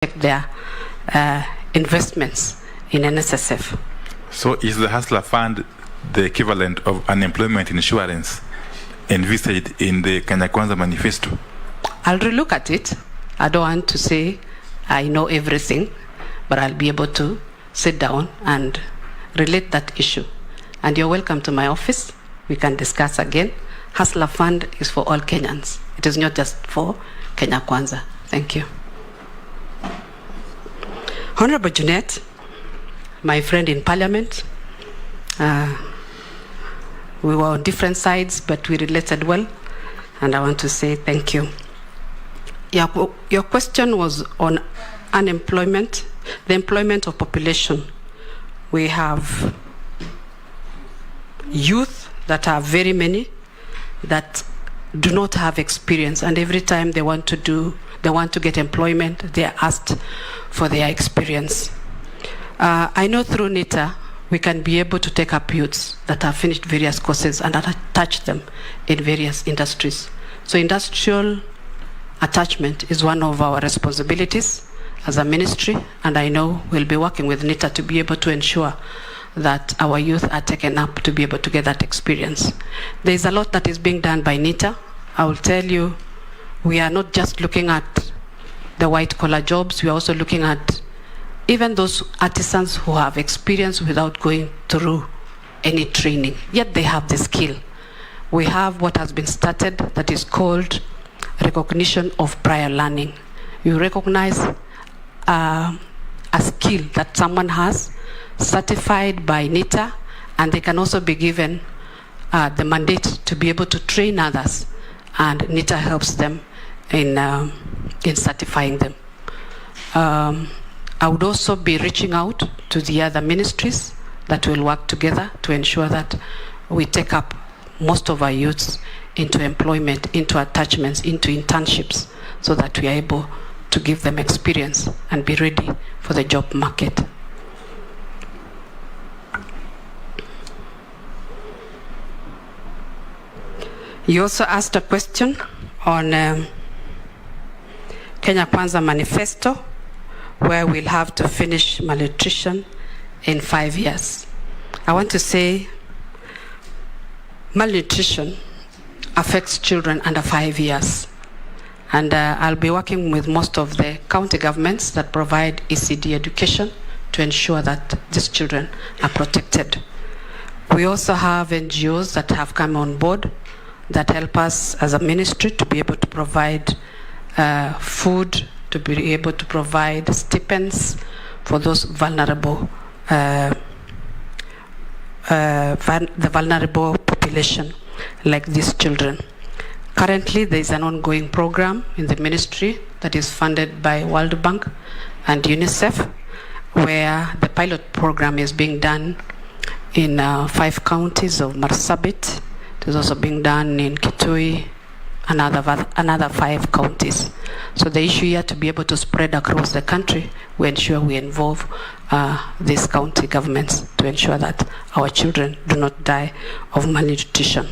their investments in NSSF. So is the Hustler Fund the equivalent of unemployment insurance envisaged in the Kenya Kwanza manifesto? I'll relook at it. I don't want to say I know everything, but I'll be able to sit down and relate that issue. And you're welcome to my office. We can discuss again. Hustler Fund is for all Kenyans. It is not just for Kenya Kwanza. Thank you. Honorable Jeanette, my friend in Parliament, we were on different sides, but we related well, and I want to say thank you. Your question was on unemployment, the employment of population. We have youth that are very many that do not have experience, and every time they want to get employment, they are asked for their experience. I know through NITA, we can be able to take up youths that have finished various courses and attach them in various industries. So industrial attachment is one of our responsibilities as a ministry, and I know we'll be working with NITA to be able to ensure that our youth are taken up to be able to get that experience. There's a lot that is being done by NITA. I will tell you, we are not just looking at the white-collar jobs, we are also looking at even those artisans who have experience without going through any training, yet they have the skill. We have what has been started that is called recognition of prior learning. You recognize a skill that someone has, certified by NITA, and they can also be given the mandate to be able to train others, and NITA helps them in certifying them. I would also be reaching out to the other ministries that will work together to ensure that we take up most of our youths into employment, into attachments, into internships, so that we are able to give them experience and be ready for the job market. You also asked a question on Kenya Kwanza manifesto, where we'll have to finish malnutrition in 5 years. I want to say malnutrition affects children under 5 years. And I'll be working with most of the county governments that provide ECD education to ensure that these children are protected. We also have NGOs that have come on board that help us as a ministry to be able to provide food, to be able to provide stipends for those vulnerable, the vulnerable population like these children. Currently, there is an ongoing program in the ministry that is funded by World Bank and UNICEF, where the pilot program is being done in 5 counties of Marsabit. It is also being done in Kitui, another 5 counties. So the issue here to be able to spread across the country, we ensure we involve these county governments to ensure that our children do not die of malnutrition.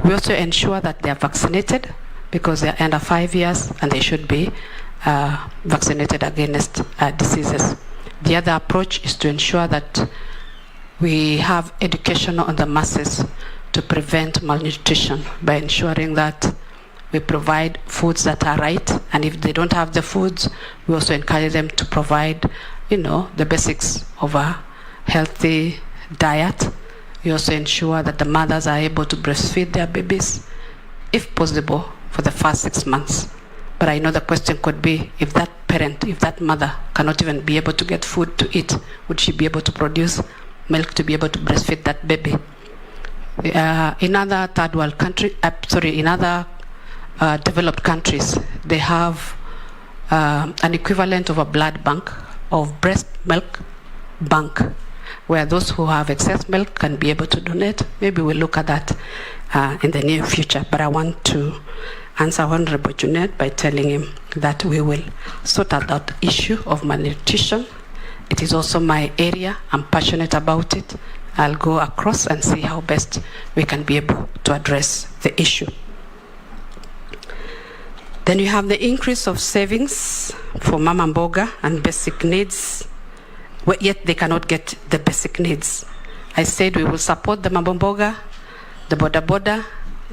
We also ensure that they are vaccinated because they are under 5 years and they should be vaccinated against diseases. The other approach is to ensure that we have education on the masses to prevent malnutrition by ensuring that we provide foods that are right, and if they don't have the foods, we also encourage them to provide, the basics of a healthy diet. We also ensure that the mothers are able to breastfeed their babies, if possible, for the first 6 months. But I know the question could be, if that parent, if that mother cannot even be able to get food to eat, would she be able to produce milk to be able to breastfeed that baby? In other third world countries, in other developed countries, they have an equivalent of a blood bank, of breast milk bank, where those who have excess milk can be able to donate. Maybe we'll look at that in the near future. But I want to answer Honorable Jeanette by telling him that we will sort out that issue of malnutrition. It is also my area. I'm passionate about it. I'll go across and see how best we can be able to address the issue. Then you have the increase of savings for mama mboga and basic needs, yet they cannot get the basic needs. I said we will support the mama mboga, the boda boda,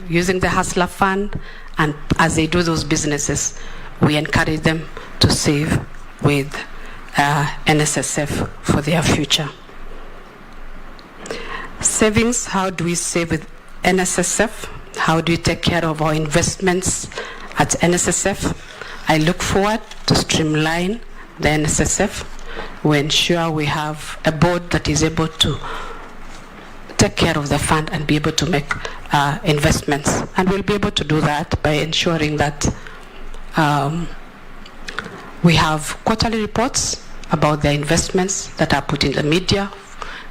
using the hustler fund, and as they do those businesses, we encourage them to save with NSSF for their future. Savings, how do we save with NSSF? How do we take care of our investments at NSSF? I look forward to streamline the NSSF. We ensure we have a board that is able to take care of the fund and be able to make investments. And we'll be able to do that by ensuring that we have quarterly reports about the investments that are put in the media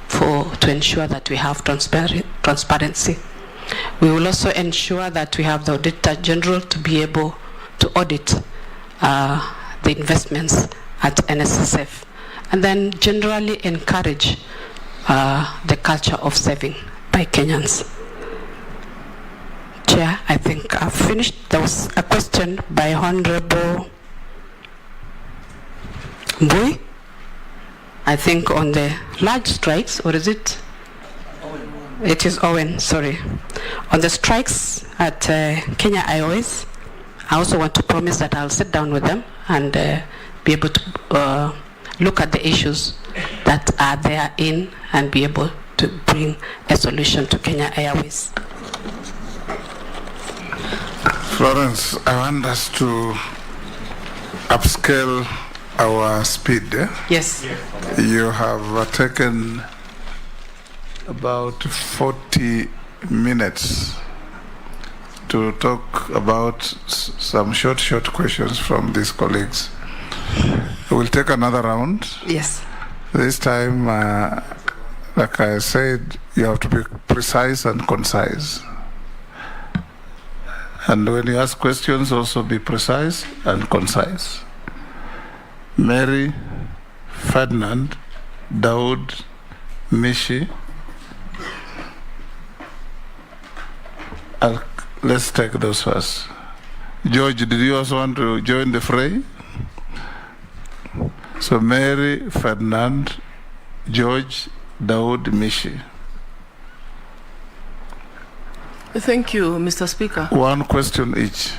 to ensure that we have transparency. We will also ensure that we have the Auditor General to be able to audit the investments at NSSF, and then generally encourage the culture of saving by Kenyans. Chair, I think I've finished. There was a question by Honorable Mbui, I think on the large strikes, or is it? It is Owen, sorry. On the strikes at Kenya IOS, I also want to promise that I'll sit down with them and be able to look at the issues that are there and be able to bring a solution to Kenya Airways. Florence, I want us to upscale our speed. Yes. You have taken about 40 minutes to talk about some short questions from these colleagues. We'll take another round. Yes. This time, like I said, you have to be precise and concise. And when you ask questions, also be precise and concise. Mary, Ferdinand, Daud, Mishi. Let's take those first. George, did you also want to join the fray? So Mary, Ferdinand, George, Daud, Mishi. Thank you, Mr. Speaker. One question each.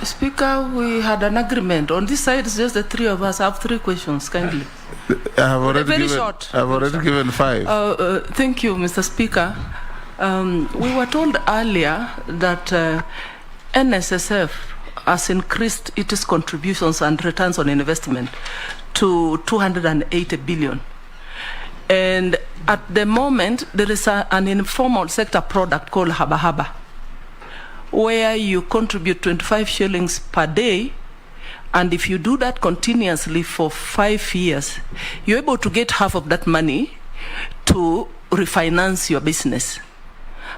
Speaker, we had an agreement. On this side, it's just the three of us. I have 3 questions, kindly. I have already short. I've already given 5. Thank you, Mr. Speaker. We were told earlier that NSSF has increased its contributions and returns on investment to 280 billion. And at the moment, there is an informal sector product called Haba Haba, where you contribute 25 shillings per day, and if you do that continuously for 5 years, you're able to get half of that money to refinance your business.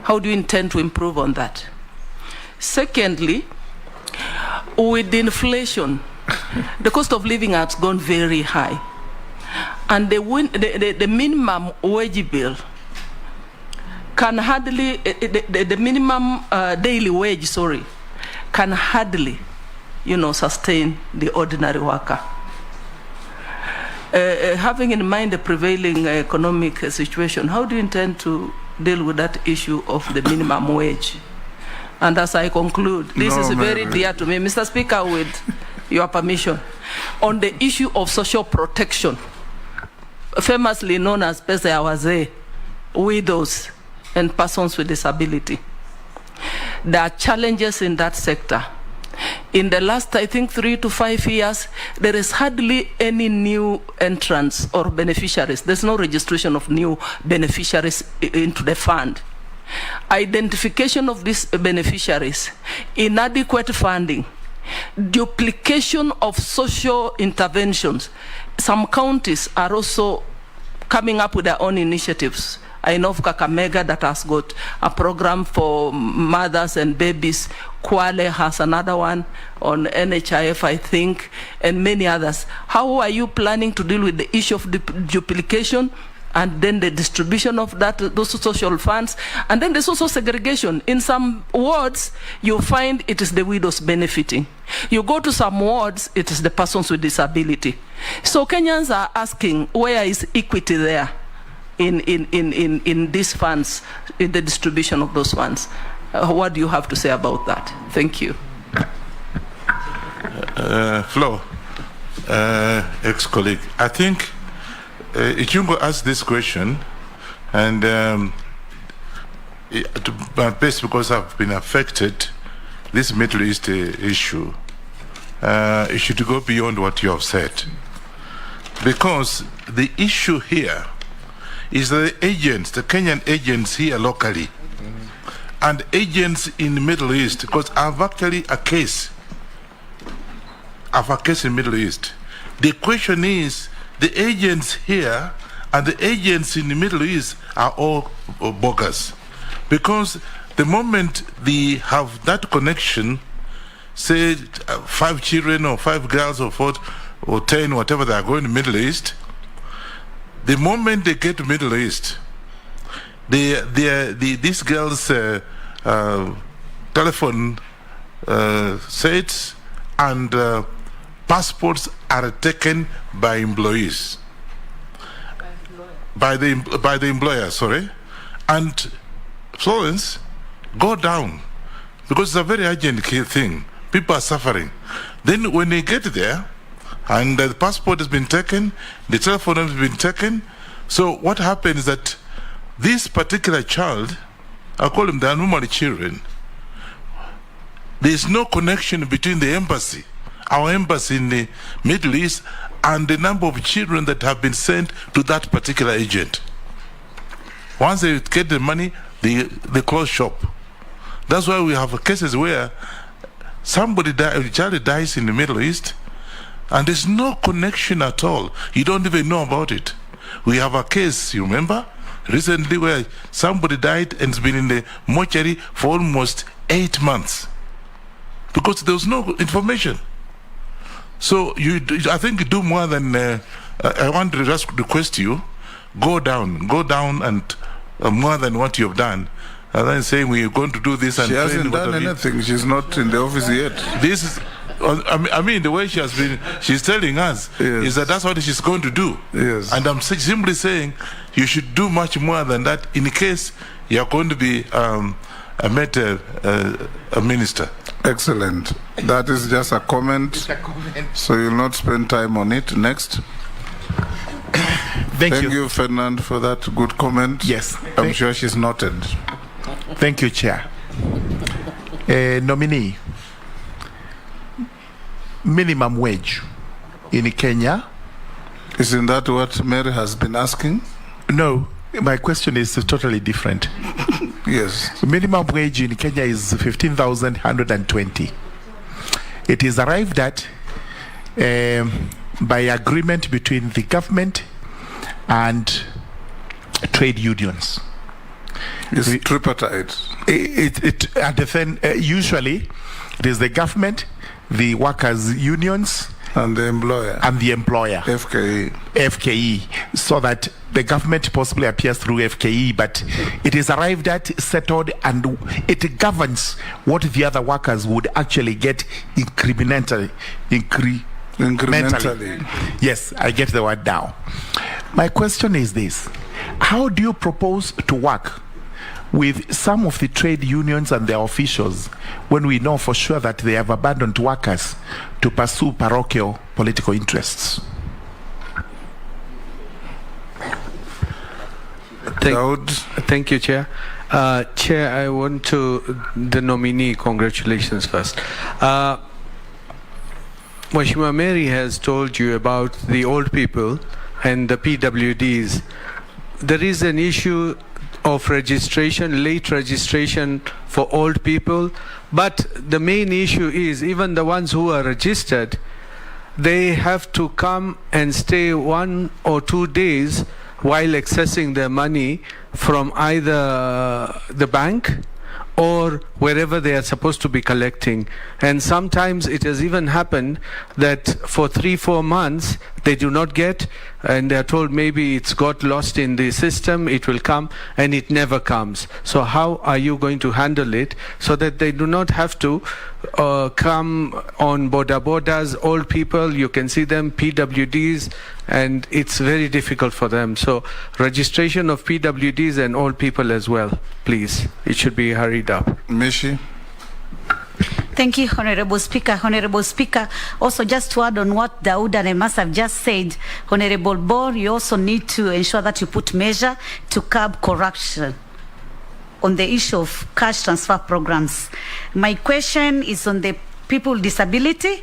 How do you intend to improve on that? Secondly, with inflation, the cost of living has gone very high, and the minimum wage bill can hardly, the minimum daily wage, sorry, can hardly, sustain the ordinary worker. Having in mind the prevailing economic situation, how do you intend to deal with that issue of the minimum wage? And as I conclude, this is very dear to me, Mr. Speaker, with your permission, on the issue of social protection, famously known as pesa ya wazee, widows, and persons with disability. There are challenges in that sector. In the last, I think, 3 to 5 years, there is hardly any new entrants or beneficiaries. There's no registration of new beneficiaries into the fund. Identification of these beneficiaries, inadequate funding, duplication of social interventions. Some counties are also coming up with their own initiatives. I know of Kakamega that has got a program for mothers and babies. Kwale has another one on NHIF, I think, and many others. How are you planning to deal with the issue of duplication and then the distribution of those social funds. And then there's also segregation. In some wards, you find it is the widows benefiting. You go to some wards, it is the persons with disability. So Kenyans are asking, where is equity there in these funds, in the distribution of those funds? What do you have to say about that? Thank you. Flo, ex-colleague, I think Ichungo asked this question, and to my best, because I've been affected, this Middle East issue, it should go beyond what you have said. Because the issue here is the agents, the Kenyan agents here locally, and agents in the Middle East, because I have actually a case. I have a case in the Middle East. The question is, the agents here and the agents in the Middle East are all bogus. Because the moment they have that connection, say 5 children or 5 girls or 4 or 10, whatever they are going to the Middle East, the moment they get to Middle East, these girls' telephone sets and passports are taken by employees, by the employer, sorry. And Florence, go down, because it's a very urgent thing. People are suffering. Then when they get there, and the passport has been taken, the telephone has been taken, so what happens is that this particular child, I call them, they are normally children, there is no connection between the embassy, our embassy in the Middle East, and the number of children that have been sent to that particular agent. Once they get the money, they close shop. That's why we have cases where a child dies in the Middle East, and there's no connection at all. You don't even know about it. We have a case, you remember, recently where somebody died and has been in the mortuary for almost 8 months because there was no information. So I think you do more than, I want to just request you, go down and more than what you've done. And then saying we're going to do this, and she hasn't done anything. She's not in the office yet. This is, I mean, the way she's telling us, yes, is that's what she's going to do. Yes. And I'm simply saying you should do much more than that in case you're going to be a minister. Excellent. That is just a comment. It's a comment. So you'll not spend time on it. Next. Thank you, Fernand, for that good comment. Yes. I'm sure she's noted. Thank you, Chair. Nominee, minimum wage in Kenya. Isn't that what Mary has been asking? No, my question is totally different. Yes. Minimum wage in Kenya is 15,120. It is arrived at by agreement between the government and trade unions. It's tripartite. And then usually it is the government, the workers' unions, and the employer. FKE. So that the government possibly appears through FKE, but it is arrived at, settled, and it governs what the other workers would actually get incrementally. Yes, I get the word now. My question is this: how do you propose to work with some of the trade unions and their officials when we know for sure that they have abandoned workers to pursue parochial political interests? Thank you, Chair. Chair, I want to, the nominee, congratulations first. Mheshimiwa Mary has told you about the old people and the PWDs. There is an issue of registration, late registration for old people, but the main issue is even the ones who are registered, they have to come and stay 1 or 2 days while accessing their money from either the bank or wherever they are supposed to be collecting. And sometimes it has even happened that for 3-4 months they do not get, and they're told maybe it's got lost in the system, it will come, and it never comes. So how are you going to handle it so that they do not have to come on borders, old people, you can see them, PWDs, and it's very difficult for them. So registration of PWDs and old people as well, please. It should be hurried up. Mishi. Thank you, Honorable Speaker. Honorable Speaker, also just to add on what Daoud and Emas have just said, Honorable Bore, you also need to ensure that you put measure to curb corruption on the issue of cash transfer programs. My question is on the people with disability,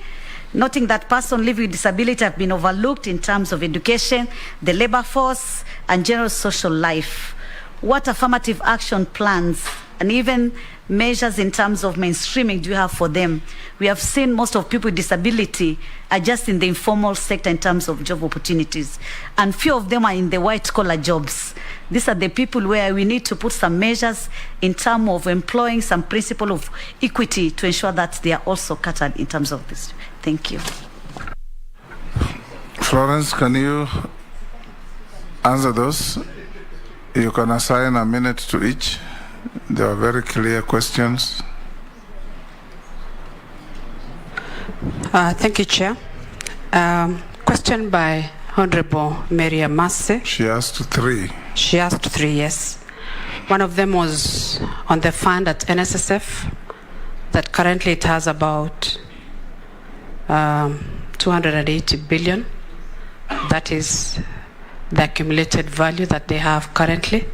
noting that persons living with disability have been overlooked in terms of education, the labor force, and general social life. What affirmative action plans and even measures in terms of mainstreaming do you have for them? We have seen most of people with disability are just in the informal sector in terms of job opportunities, and few of them are in the white collar jobs. These are the people where we need to put some measures in terms of employing some principle of equity to ensure that they are also catered in terms of this. Thank you. Florence, can you answer those? You can assign a minute to each. They are very clear questions. Thank you, Chair. Question by Honorable Mary Amase. She asked 3. She asked 3, yes. One of them was on the fund at NSSF, that currently it has about 280 billion. That is the accumulated value that they have currently.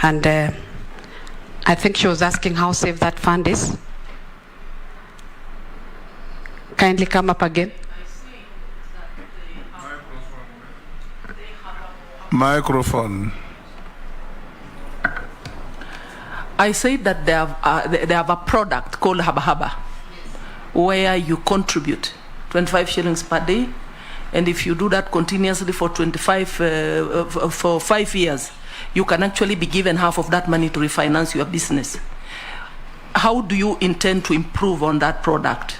And I think she was asking how safe that fund is. Kindly come up again. Microphone. I said that they have a product called Haba Haba, where you contribute 25 shillings per day, and if you do that continuously for 5 years, you can actually be given half of that money to refinance your business. How do you intend to improve on that product?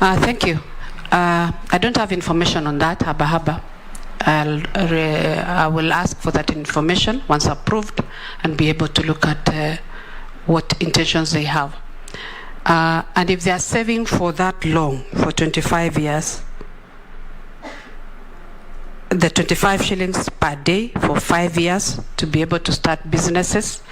Thank you. I don't have information on that, Haba Haba. I will ask for that information once approved and be able to look at what intentions they have. And if they are saving for that long, for 25 years, the 25 shillings per day for 5 years to be able to start businesses,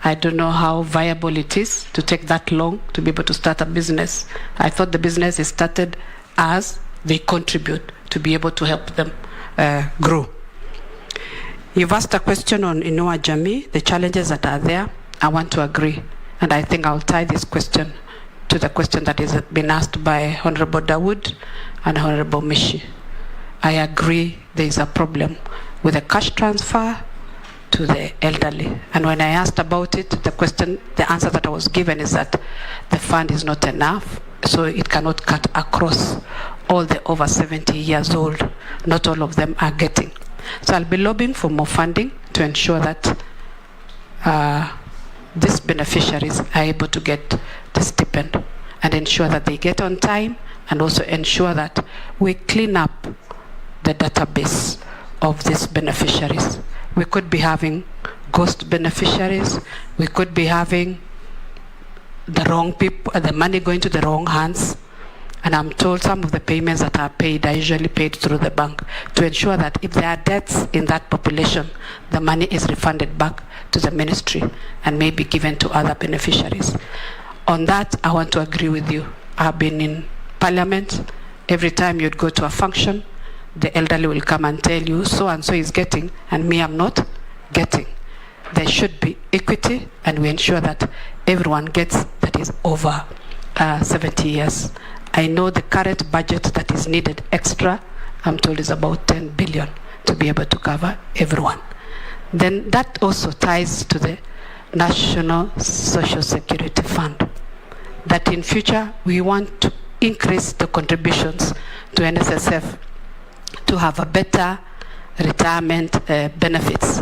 I don't know how viable it is to take that long to be able to start a business. I thought the business is started as they contribute to be able to help them grow. You've asked a question on Inua Jamii, the challenges that are there. I want to agree, and I think I'll tie this question to the question that has been asked by Honorable Dawood and Honorable Mishi. I agree there is a problem with the cash transfer to the elderly. And when I asked about it, the answer that I was given is that the fund is not enough, so it cannot cut across all the over 70 years old. Not all of them are getting. So I'll be lobbying for more funding to ensure that these beneficiaries are able to get the stipend and ensure that they get on time, and also ensure that we clean up the database of these beneficiaries. We could be having ghost beneficiaries. We could be having the wrong people, the money going to the wrong hands. And I'm told some of the payments that are paid are usually paid through the bank, to ensure that if there are deaths in that population, the money is refunded back to the ministry and may be given to other beneficiaries. On that, I want to agree with you. I've been in Parliament. Every time you'd go to a function, the elderly will come and tell you, so and so is getting, and me, I'm not getting. There should be equity, and we ensure that everyone gets that is over 70 years. I know the current budget that is needed extra, I'm told, is about 10 billion to be able to cover everyone. Then that also ties to the National Social Security Fund, that in future we want to increase the contributions to NSSF to have a better retirement benefits,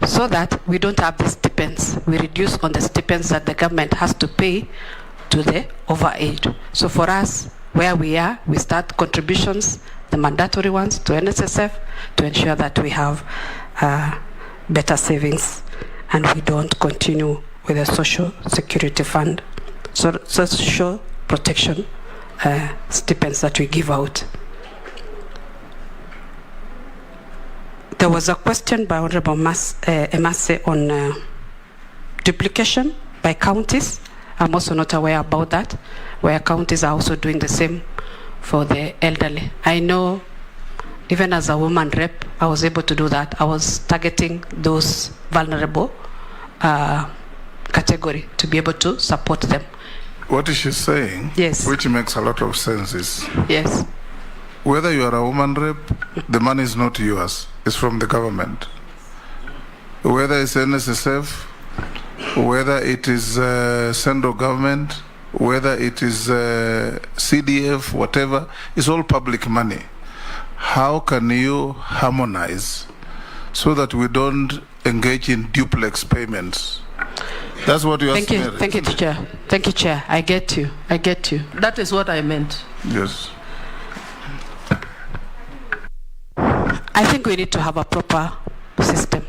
so that we don't have the stipends. We reduce on the stipends that the government has to pay to the overaid. So for us, where we are, we start contributions, the mandatory ones, to NSSF to ensure that we have better savings and we don't continue with the social security fund, so social protection stipends that we give out. There was a question by Honorable Emase on duplication by counties. I'm also not aware about that, where counties are also doing the same for the elderly. I know even as a woman rep, I was able to do that. I was targeting those vulnerable category to be able to support them. What is she saying, yes, which makes a lot of sense, is yes, whether you are a woman rep, the money is not yours, it's from the government. Whether it's NSSF, whether it is central government, whether it is CDF, whatever, it's all public money. How can you harmonize so that we don't engage in duplex payments? That's what you asked. Thank you, Chair. Thank you, Chair. I get you. I get you. That is what I meant. Yes. I think we need to have a proper system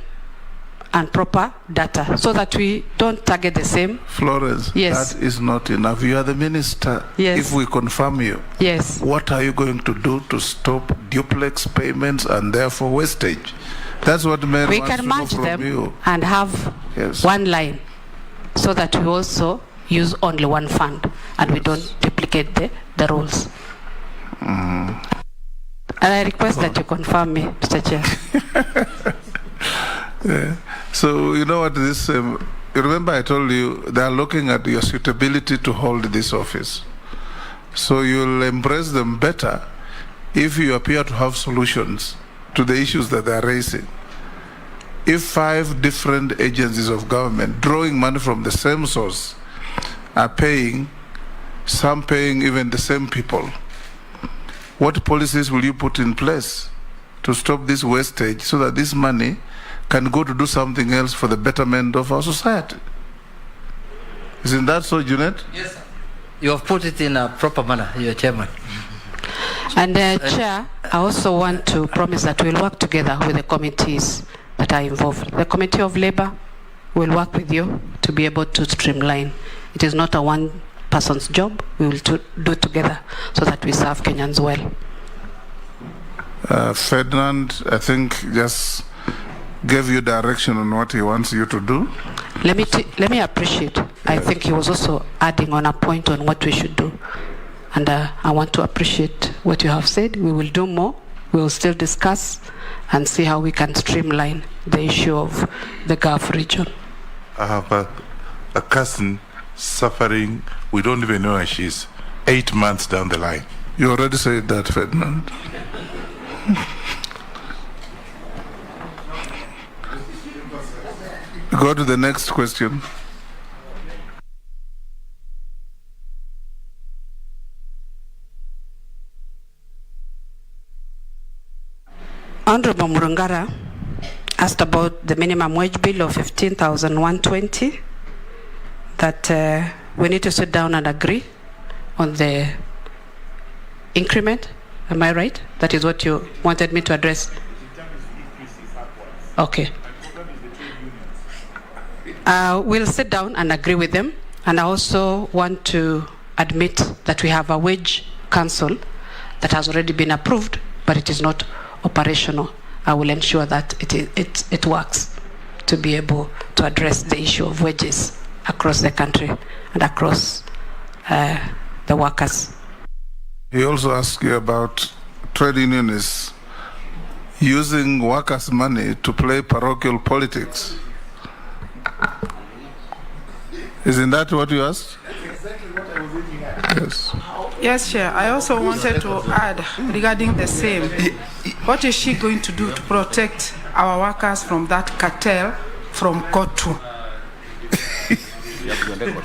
and proper data so that we don't target the same. Florence, yes, that is not enough. You are the minister. Yes. If we confirm you, yes, what are you going to do to stop duplex payments and therefore wastage? That's what Mary we wants can to know merge from them you. and have Yes. one line so that we also use only one fund and we don't duplicate the rules. And I request that you confirm me, Mr. Chair. Yeah. So you know what this, you remember I told you they are looking at your suitability to hold this office. So you'll embrace them better if you appear to have solutions to the issues that they are raising. If 5 different agencies of government drawing money from the same source are paying, some paying even the same people, what policies will you put in place to stop this wastage so that this money can go to do something else for the betterment of our society? Isn't that so, Junet? Yes, sir. You have put it in a proper manner, your chairman. And Chair, I also want to promise that we'll work together with the committees that are involved. The Committee of Labor will work with you to be able to streamline. It is not a one person's job. We will do it together so that we serve Kenyans well. Ferdinand, I think, just gave you direction on what he wants you to do. Let me appreciate. I think he was also adding on a point on what we should do. And I want to appreciate what you have said. We will do more. We will still discuss and see how we can streamline the issue of the Gulf region. I have a cousin suffering. We don't even know where she is. 8 months down the line. You already said that, Ferdinand. Go to the next question. Honorable Murungara asked about the minimum wage bill of 15,120, that we need to sit down and agree on the increment. Am I right? That is what you wanted me to address. Okay. We'll sit down and agree with them. And I also want to admit that we have a wage council that has already been approved, but it is not operational. I will ensure that it works to be able to address the issue of wages across the country and across the workers. He also asked you about trade unionists using workers' money to play parochial politics. Isn't that what you asked? That's exactly what I was looking at. Yes. Yes, Chair. I also wanted to add regarding the same. What is she going to do to protect our workers from that cartel from Kotu?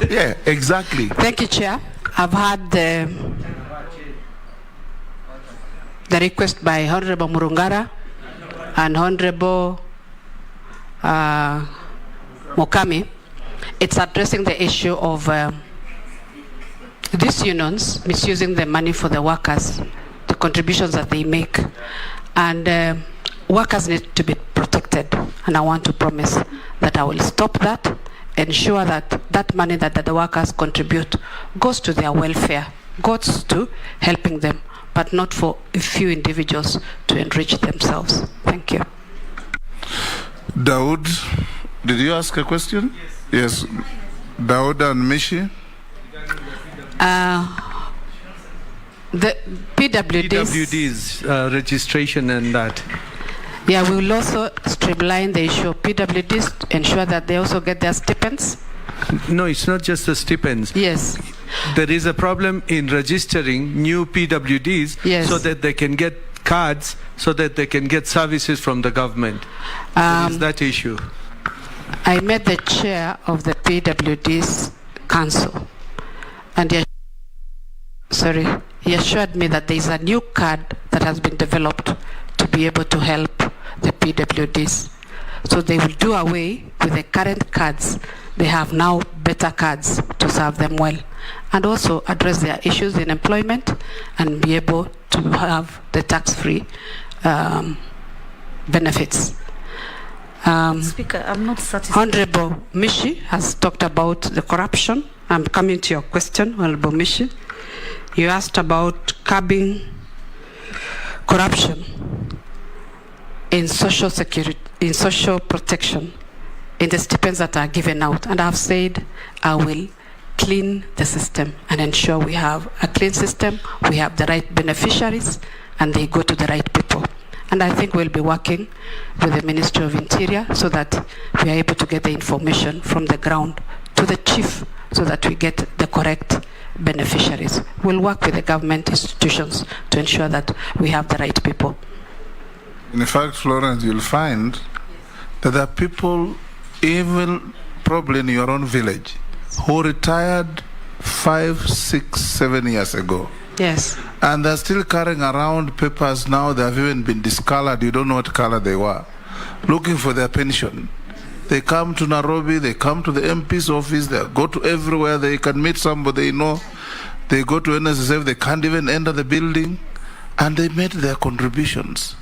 Yeah, exactly. Thank you, Chair. I've had the request by Honorable Murungara and Honorable Mokami. It's addressing the issue of these unions misusing the money for the workers, the contributions that they make, and workers need to be protected. And I want to promise that I will stop that, ensure that that money that the workers contribute goes to their welfare, goes to helping them, but not for a few individuals to enrich themselves. Thank you. Daud, did you ask a question? Yes. Daud and Mishi? The PWD's registration and that. Yeah, we will also streamline the issue of PWDs, ensure that they also get their stipends. No, it's not just the stipends. Yes. There is a problem in registering new PWDs, yes, so that they can get cards, so that they can get services from the government. There is that issue. I met the chair of the PWD's council, and he assured me that there is a new card that has been developed to be able to help the PWDs. So they will do away with the current cards. They have now better cards to serve them well, and also address their issues in employment and be able to have the tax-free benefits. Speaker, I'm not satisfied. Honorable Mishi has talked about the corruption. I'm coming to your question, Honorable Mishi. You asked about curbing corruption in social security, in social protection, in the stipends that are given out. And I've said I will clean the system and ensure we have a clean system, we have the right beneficiaries, and they go to the right people. And I think we'll be working with the Ministry of Interior so that we are able to get the information from the ground to the chief so that we get the correct beneficiaries. We'll work with the government institutions to ensure that we have the right people. In fact, Florence, you'll find that there are people, even probably in your own village, who retired 5, 6, 7 years ago. Yes. And they're still carrying around papers now. They have even been discolored. You don't know what color they were. Looking for their pension. They come to Nairobi, they come to the MP's office, they go to everywhere they can meet somebody they know. They go to NSSF, they can't even enter the building. And they made their contributions.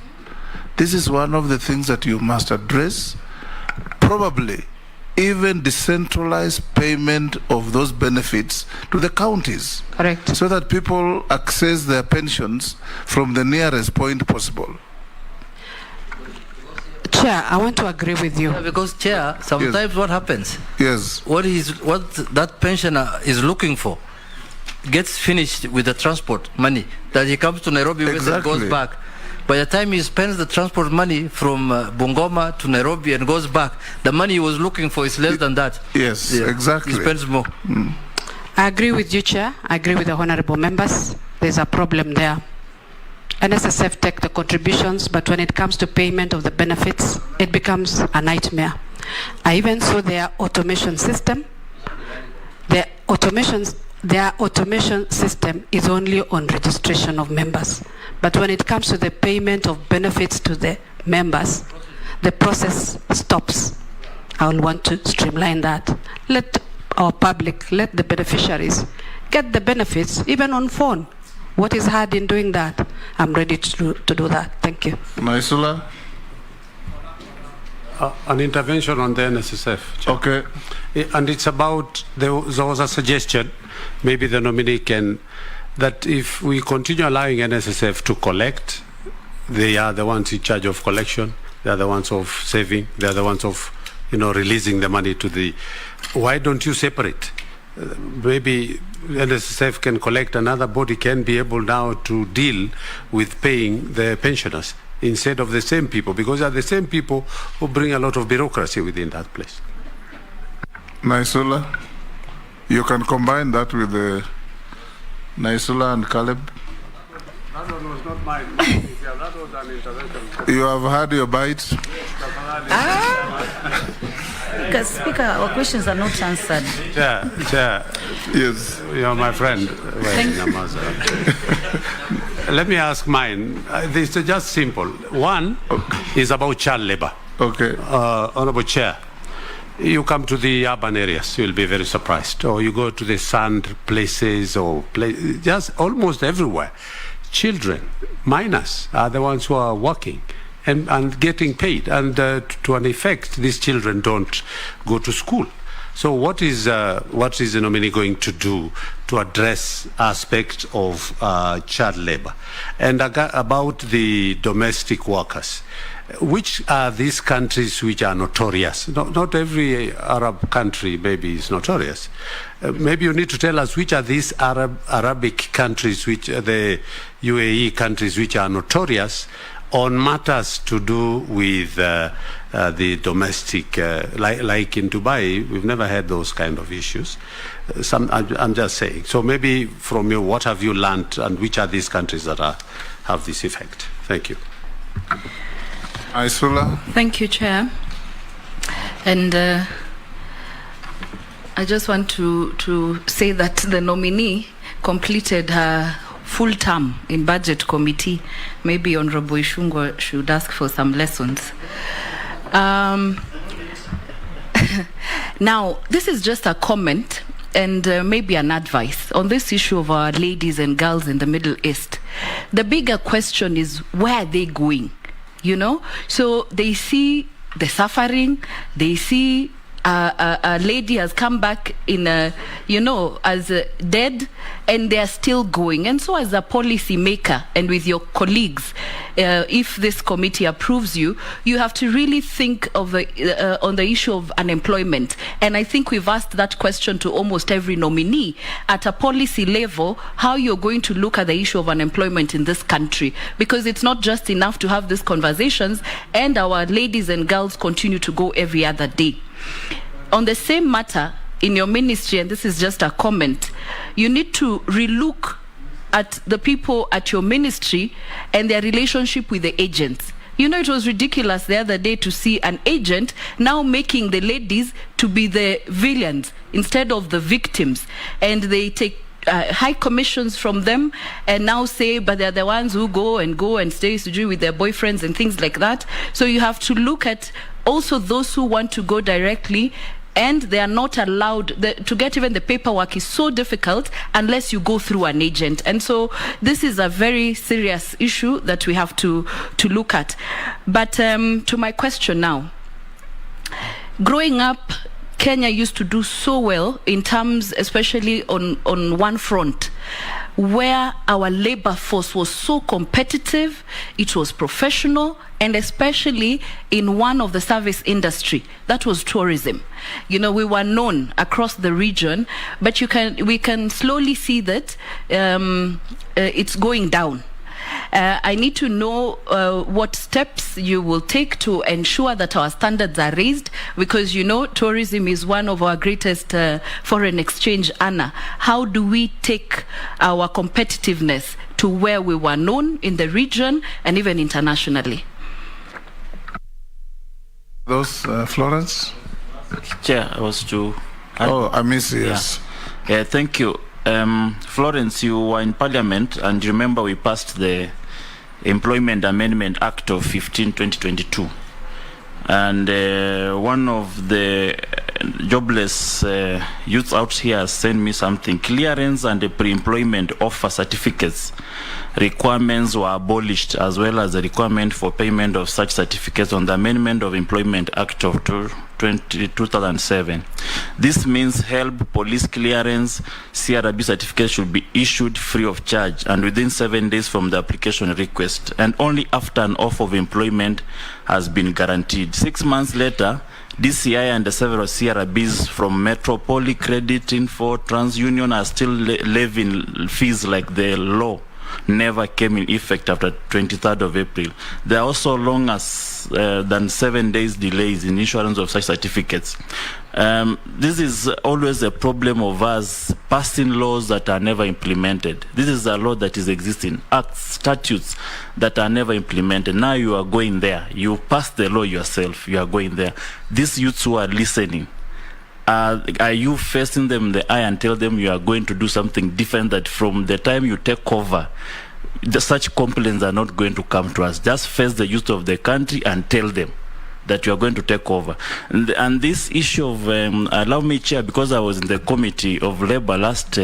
This is one of the things that you must address. Probably even decentralized payment of those benefits to the counties. Correct. So that people access their pensions from the nearest point possible. Chair, I want to agree with you. Yeah, because Chair, sometimes yes, what happens? Yes. What that pensioner is looking for gets finished with the transport money that he comes to Nairobi with and goes back. By the time he spends the transport money from Bungoma to Nairobi and goes back, the money he was looking for is less than that. Yes, yeah, exactly. He spends more. Mm. I agree with you, Chair. I agree with the honorable members. There's a problem there. NSSF take the contributions, but when it comes to payment of the benefits, it becomes a nightmare. I even saw their automation system. Their automation system is only on registration of members. But when it comes to the payment of benefits to the members, the process stops. I will want to streamline that. Let our public, let the beneficiaries get the benefits, even on phone. What is hard in doing that? I'm ready to do that. Thank you. Naisula? An intervention on the NSSF. Chair. Okay. And it's about, there was a suggestion, maybe the nominee can, that if we continue allowing NSSF to collect, they are the ones in charge of collection, they are the ones of saving, they are the ones of, releasing the money to the, why don't you separate? Maybe NSSF can collect, another body can be able now to deal with paying the pensioners instead of the same people, because they are the same people who bring a lot of bureaucracy within that place. Naisula, you can combine that with the Naisula and Caleb. That one was not mine. Yeah, that was an intervention. You have had your bite. Because Speaker, our questions are not answered. Chair. Yes. You're my friend. Let me ask mine. This is just simple. One is about child labor. Okay. Honorable Chair, You come to the urban areas, you'll be very surprised. Or you go to the sand places or just almost everywhere. Children, minors, are the ones who are working and getting paid. And to an effect, these children don't go to school. So what is the nominee going to do to address aspects of child labor? And about the domestic workers, which are these countries which are notorious? Not every Arab country maybe is notorious. Maybe you need to tell us which are these Arabic countries, which are the UAE countries which are notorious on matters to do with the domestic, like in Dubai, we've never had those kind of issues. I'm just saying. So maybe from you, what have you learned, and which are these countries that have this effect? Thank you. Isula. Thank you, Chair. And I just want to say that the nominee completed her full term in Budget Committee. Maybe Honorable Ishungwa should ask for some lessons. Now, this is just a comment and maybe an advice on this issue of our ladies and girls in the Middle East. The bigger question is, where are they going? You know, so they see the suffering, they see a lady has come back in a, you know, as dead, and they are still going. And so as a policy maker and with your colleagues, if this committee approves you, you have to really think of on the issue of unemployment. And I think we've asked that question to almost every nominee at a policy level, how you're going to look at the issue of unemployment in this country, because it's not just enough to have these conversations and our ladies and girls continue to go every other day. On the same matter, in your ministry, and this is just a comment, you need to relook at the people at your ministry and their relationship with the agents. You know, it was ridiculous the other day to see an agent now making the ladies to be the villains instead of the victims. And they take high commissions from them and now say, but they're the ones who go and stay with their boyfriends and things like that. So you have to look at also those who want to go directly, and they are not allowed to get even the paperwork is so difficult unless you go through an agent. And so this is a very serious issue that we have to look at. But to my question now, growing up, Kenya used to do so well in terms, especially on one front, where our labor force was so competitive, it was professional, and especially in one of the service industry, that was tourism. You know, we were known across the region, but we can slowly see that it's going down. I need to know what steps you will take to ensure that our standards are raised, because you know tourism is one of our greatest foreign exchange earner. How do we take our competitiveness to where we were known in the region and even internationally? Those, Florence? Chair, I was to... Oh, I miss you, yes. Yeah, thank you. Florence, you were in Parliament, and you remember we passed the Employment Amendment Act of 2022. And one of the jobless youths out here sent me something. Clearance and the pre-employment offer certificates requirements were abolished, as well as the requirement for payment of such certificates on the Amendment of Employment Act of 2007. This means HELB, police clearance, CRB certificates should be issued free of charge and within 7 days from the application request, and only after an offer of employment has been guaranteed. 6 months later, DCI and the several CRBs from Metropoly, Credit Info, TransUnion are still levying fees like the law never came in effect after 23rd of April. There are also long as than 7 days delays in issuance of such certificates. This is always a problem of us passing laws that are never implemented. This is a law that is existing, acts, statutes that are never implemented. Now you are going there. You passed the law yourself. You are going there. These youths who are listening, are you facing them in the eye and tell them you are going to do something different, that from the time you take over, such complaints are not going to come to us? Just face the youth of the country and tell them that you are going to take over. And this issue of, allow me, Chair, because I was in the Committee of Labour last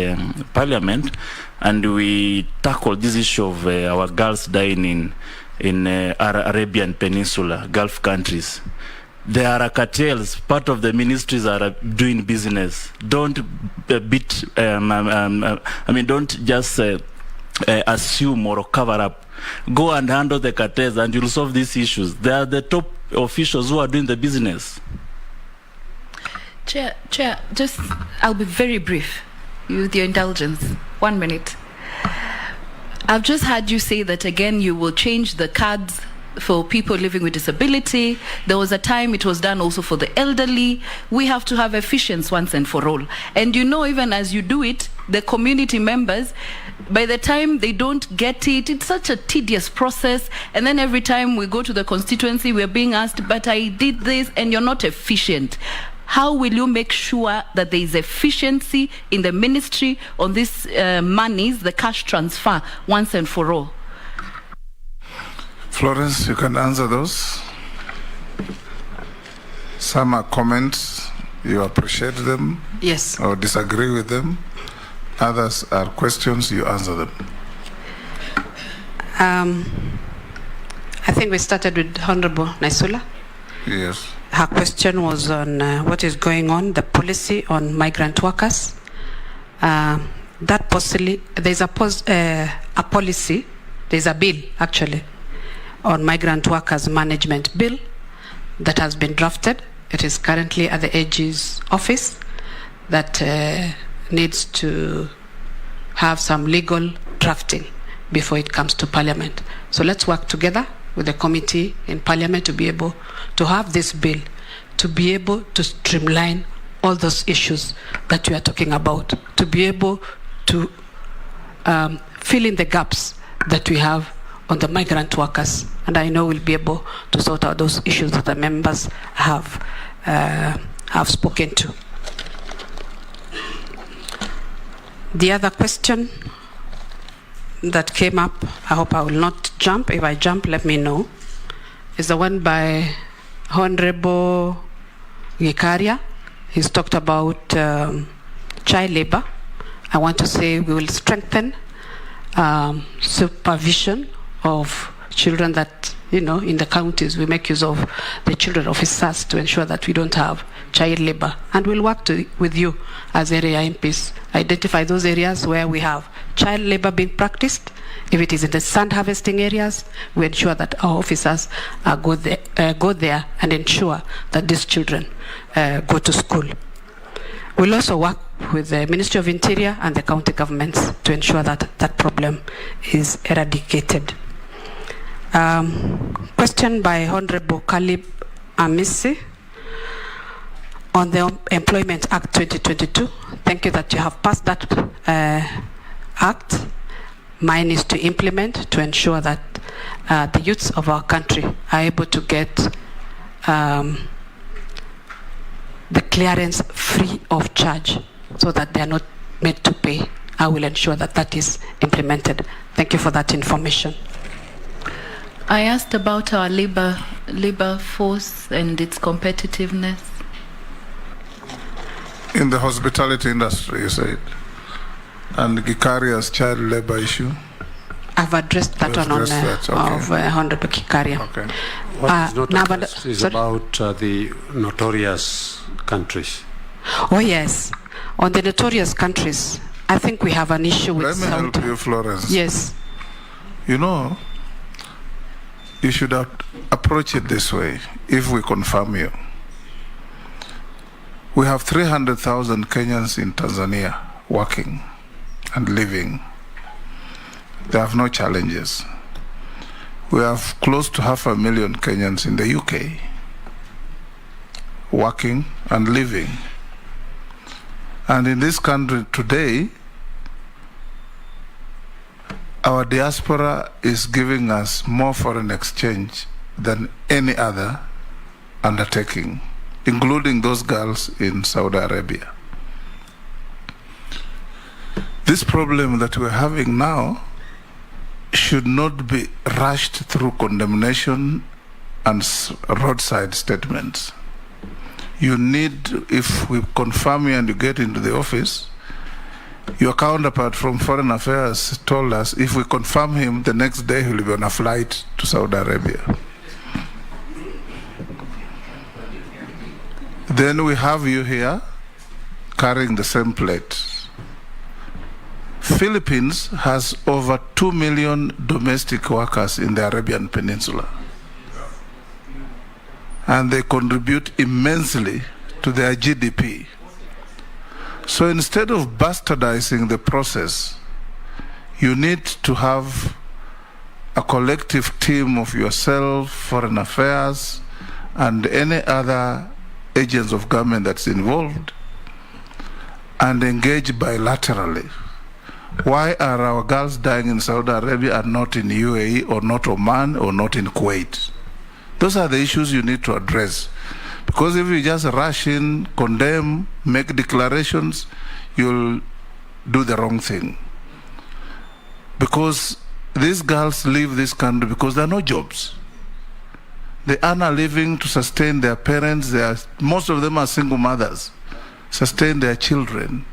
Parliament, and we tackled this issue of our girls dying in Arabian Peninsula, Gulf countries. There are cartels, part of the ministries are doing business. Don't don't just assume or cover up. Go and handle the cartels and you'll solve these issues. They are the top officials who are doing the business. Chair, I'll be very brief with your indulgence. 1 minute. I've just heard you say that again you will change the cards for people living with disability. There was a time it was done also for the elderly. We have to have efficiency once and for all. And you know, even as you do it, the community members, by the time they don't get it, it's such a tedious process. And then every time we go to the constituency, we're being asked, but I did this, and you're not efficient. How will you make sure that there is efficiency in the ministry on these monies, the cash transfer, once and for all? Florence, you can answer those. Some are comments, you appreciate them. Yes. Or disagree with them. Others are questions, you answer them. I think we started with Honorable Naisula. Yes. Her question was on what is going on, the policy on migrant workers. That possibly, there's a policy, there's a bill actually, on migrant workers management bill that has been drafted. It is currently at the AG's office that needs to have some legal drafting before it comes to Parliament. So let's work together with the committee in Parliament to be able to have this bill, to be able to streamline all those issues that we are talking about, to be able to fill in the gaps that we have on the migrant workers. And I know we'll be able to sort out those issues that the members have spoken to. The other question that came up, I hope I will not jump. If I jump, let me know, is the one by Honorable Gikaria. He's talked about child labor. I want to say we will strengthen supervision of children that, in the counties, we make use of the children officers to ensure that we don't have child labor. And we'll work with you as area MPs, identify those areas where we have child labor being practiced. If it is in the sand harvesting areas, we ensure that our officers go there and ensure that these children go to school. We'll also work with the Ministry of Interior and the county governments to ensure that that problem is eradicated. Question by Honorable Kalib Amisi on the Employment Act 2022. Thank you that you have passed that act. Mine is to implement to ensure that the youths of our country are able to get the clearance free of charge so that they are not made to pay. I will ensure that that is implemented. Thank you for that information. I asked about our labor force and its competitiveness. In the hospitality industry, you said, and Gikaria's child labor issue? I've addressed that one on of Honorable Gikaria. Okay. What is not addressed is about the notorious countries. Oh yes, on the notorious countries, I think we have an issue with Let me help you, Florence. Yes. You should approach it this way, if we confirm you. We have 300,000 Kenyans in Tanzania working and living. They have no challenges. We have close to 500,000 Kenyans in the UK working and living. And in this country today, our diaspora is giving us more foreign exchange than any other undertaking, including those girls in Saudi Arabia. This problem that we're having now should not be rushed through condemnation and roadside statements. You need, if we confirm you and you get into the office, your counterpart from Foreign Affairs told us if we confirm him, the next day he'll be on a flight to Saudi Arabia. Then we have you here carrying the same plate. Philippines has over 2 million domestic workers in the Arabian Peninsula. And they contribute immensely to their GDP. So instead of bastardizing the process, you need to have a collective team of yourself, Foreign Affairs, and any other agents of government that's involved, and engage bilaterally. Why are our girls dying in Saudi Arabia and not in UAE or not Oman or not in Kuwait? Those are the issues you need to address. Because if you just rush in, condemn, make declarations, you'll do the wrong thing. Because these girls leave this country because there are no jobs. They earn a living to sustain their parents. Most of them are single mothers, sustain their children.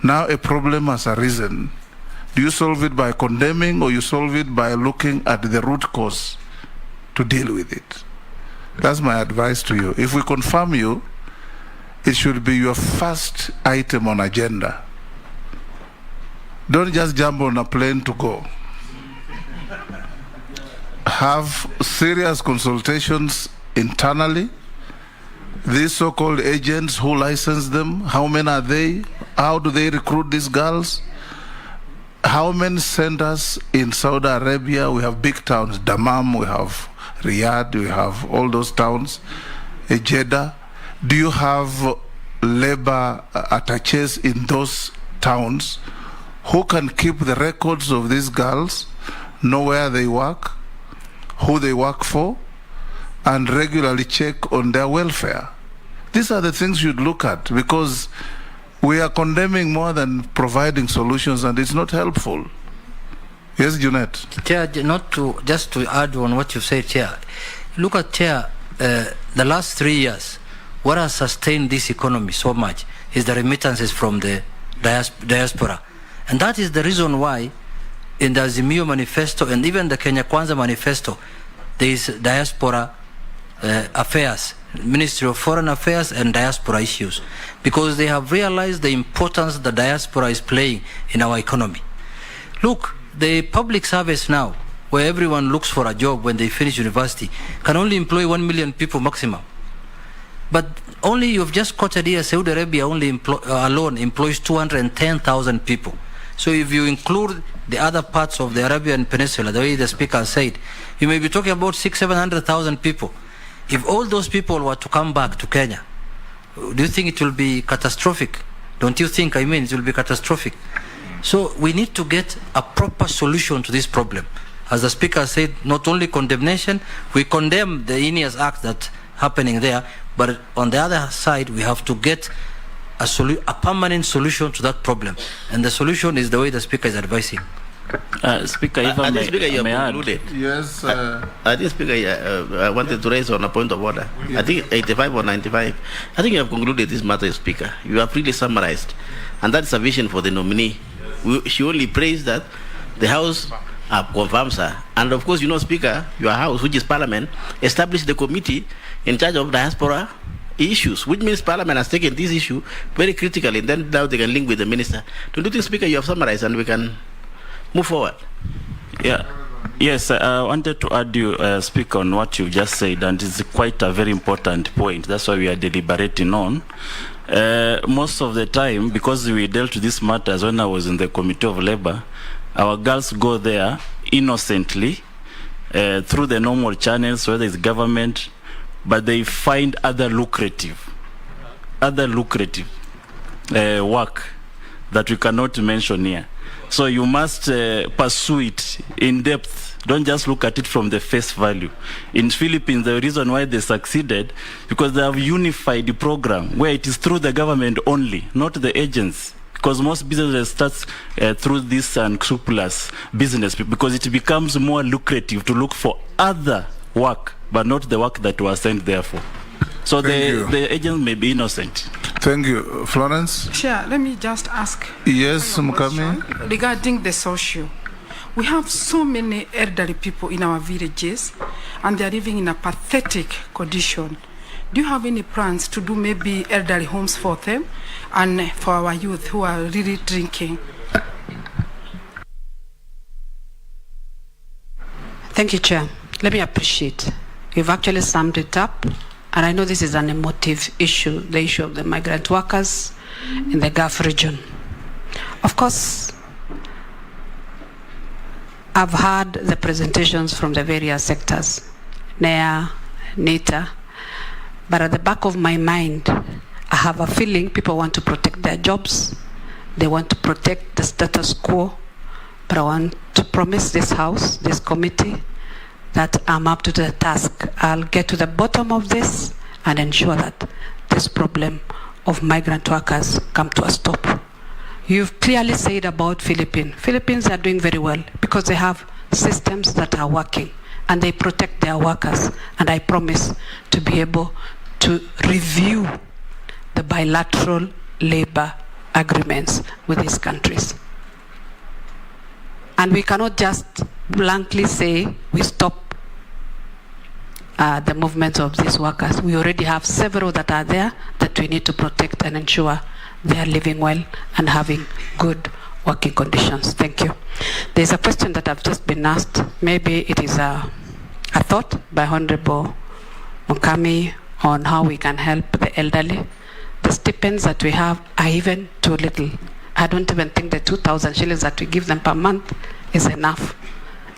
Now a problem has arisen. Do you solve it by condemning, or you solve it by looking at the root cause to deal with it? That's my advice to you. If we confirm you, it should be your first item on agenda. Don't just jump on a plane to go. Have serious consultations internally. These so-called agents, who license them? How many are they? How do they recruit these girls? How many centers in Saudi Arabia? We have big towns, Dammam, we have Riyadh, we have all those towns, Jeddah. Do you have labor attaches in those towns who can keep the records of these girls, know where they work, who they work for, and regularly check on their welfare? These are the things you'd look at, because we are condemning more than providing solutions, and it's not helpful. Yes, Junet. Chair, just to add on what you said, Chair. Look at, Chair, the last 3 years, what has sustained this economy so much is the remittances from the diaspora. And that is the reason why in the Azimio Manifesto and even the Kenya Kwanza Manifesto, there is diaspora affairs, Ministry of Foreign Affairs and diaspora issues, because they have realized the importance the diaspora is playing in our economy. Look, the public service now, where everyone looks for a job when they finish university, can only employ 1 million people maximum. But only, you've just quoted here, Saudi Arabia only alone employs 210,000 people. So if you include the other parts of the Arabian Peninsula, the way the speaker said, you may be talking about 600,000-700,000 people. If all those people were to come back to Kenya, do you think it will be catastrophic? Don't you think, it will be catastrophic? So we need to get a proper solution to this problem. As the speaker said, not only condemnation, we condemn the heinous act that's happening there, but on the other side, we have to get a permanent solution to that problem. And the solution is the way the speaker is advising. Speaker, if I may add. Yes. I think, Speaker, I wanted to raise on a point of order. Yeah. I think 85 or 95. I think you have concluded this matter, Speaker. You have really summarized. And that's a vision for the nominee. She only praised that the House confirms her. And of course, you know, Speaker, your House, which is Parliament, established the committee in charge of diaspora issues, which means Parliament has taken this issue very critically. And then now they can link with the minister. Don't you think, Speaker, you have summarized and we can move forward? Yeah. Yes, I wanted to add you, Speaker, on what you just said, and it's quite a very important point. That's why we are deliberating on. Most of the time, because we dealt with these matters when I was in the Committee of Labor, our girls go there innocently through the normal channels, whether it's government, but they find other lucrative work that we cannot mention here. So you must pursue it in depth. Don't just look at it from the face value. In Philippines, the reason why they succeeded, because they have unified the program where it is through the government only, not the agents. Because most businesses start through this unscrupulous business, because it becomes more lucrative to look for other work but not the work that was sent there for. So the agents may be innocent. Thank you. Florence? Chair, let me just ask. Yes, Mukami? Regarding the social. We have so many elderly people in our villages, and they are living in a pathetic condition. Do you have any plans to do maybe elderly homes for them and for our youth who are really drinking? Thank you, Chair. Let me appreciate. You've actually summed it up, and I know this is an emotive issue, the issue of the migrant workers in the Gulf region. Of course, I've heard the presentations from the various sectors, NEA, NITA, but at the back of my mind, I have a feeling people want to protect their jobs, they want to protect the status quo, but I want to promise this House, this committee, that I'm up to the task. I'll get to the bottom of this and ensure that this problem of migrant workers come to a stop. You've clearly said about Philippines. Philippines are doing very well because they have systems that are working and they protect their workers. And I promise to be able to review the bilateral labor agreements with these countries. And we cannot just blankly say we stop the movement of these workers. We already have several that are there that we need to protect and ensure they are living well and having good working conditions. Thank you. There's a question that I've just been asked. Maybe it is a thought by Honorable Mukami on how we can help the elderly. The stipends that we have are even too little. I don't even think the 2,000 shillings that we give them per month is enough.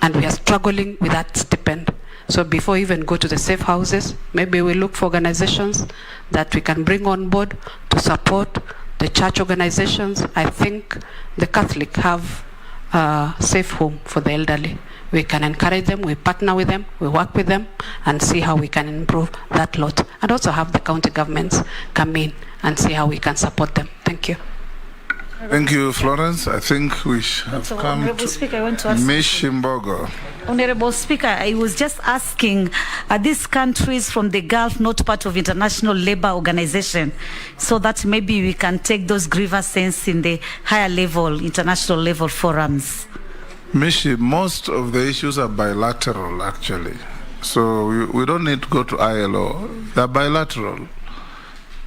And we are struggling with that stipend. So before we even go to the safe houses, maybe we look for organizations that we can bring on board to support the church organizations. I think the Catholic have a safe home for the elderly. We can encourage them, we partner with them, we work with them and see how we can improve that lot. And also have the county governments come in and see how we can support them. Thank you. Thank you, Florence. I think we have come Honorable Speaker, I want to ask. Ms. Shimbogo. Honorable Speaker, I was just asking, are these countries from the Gulf not part of International Labour Organization, so that maybe we can take those grievances in the higher level, international level forums? Mishi, most of the issues are bilateral, actually. So we don't need to go to ILO. They're bilateral.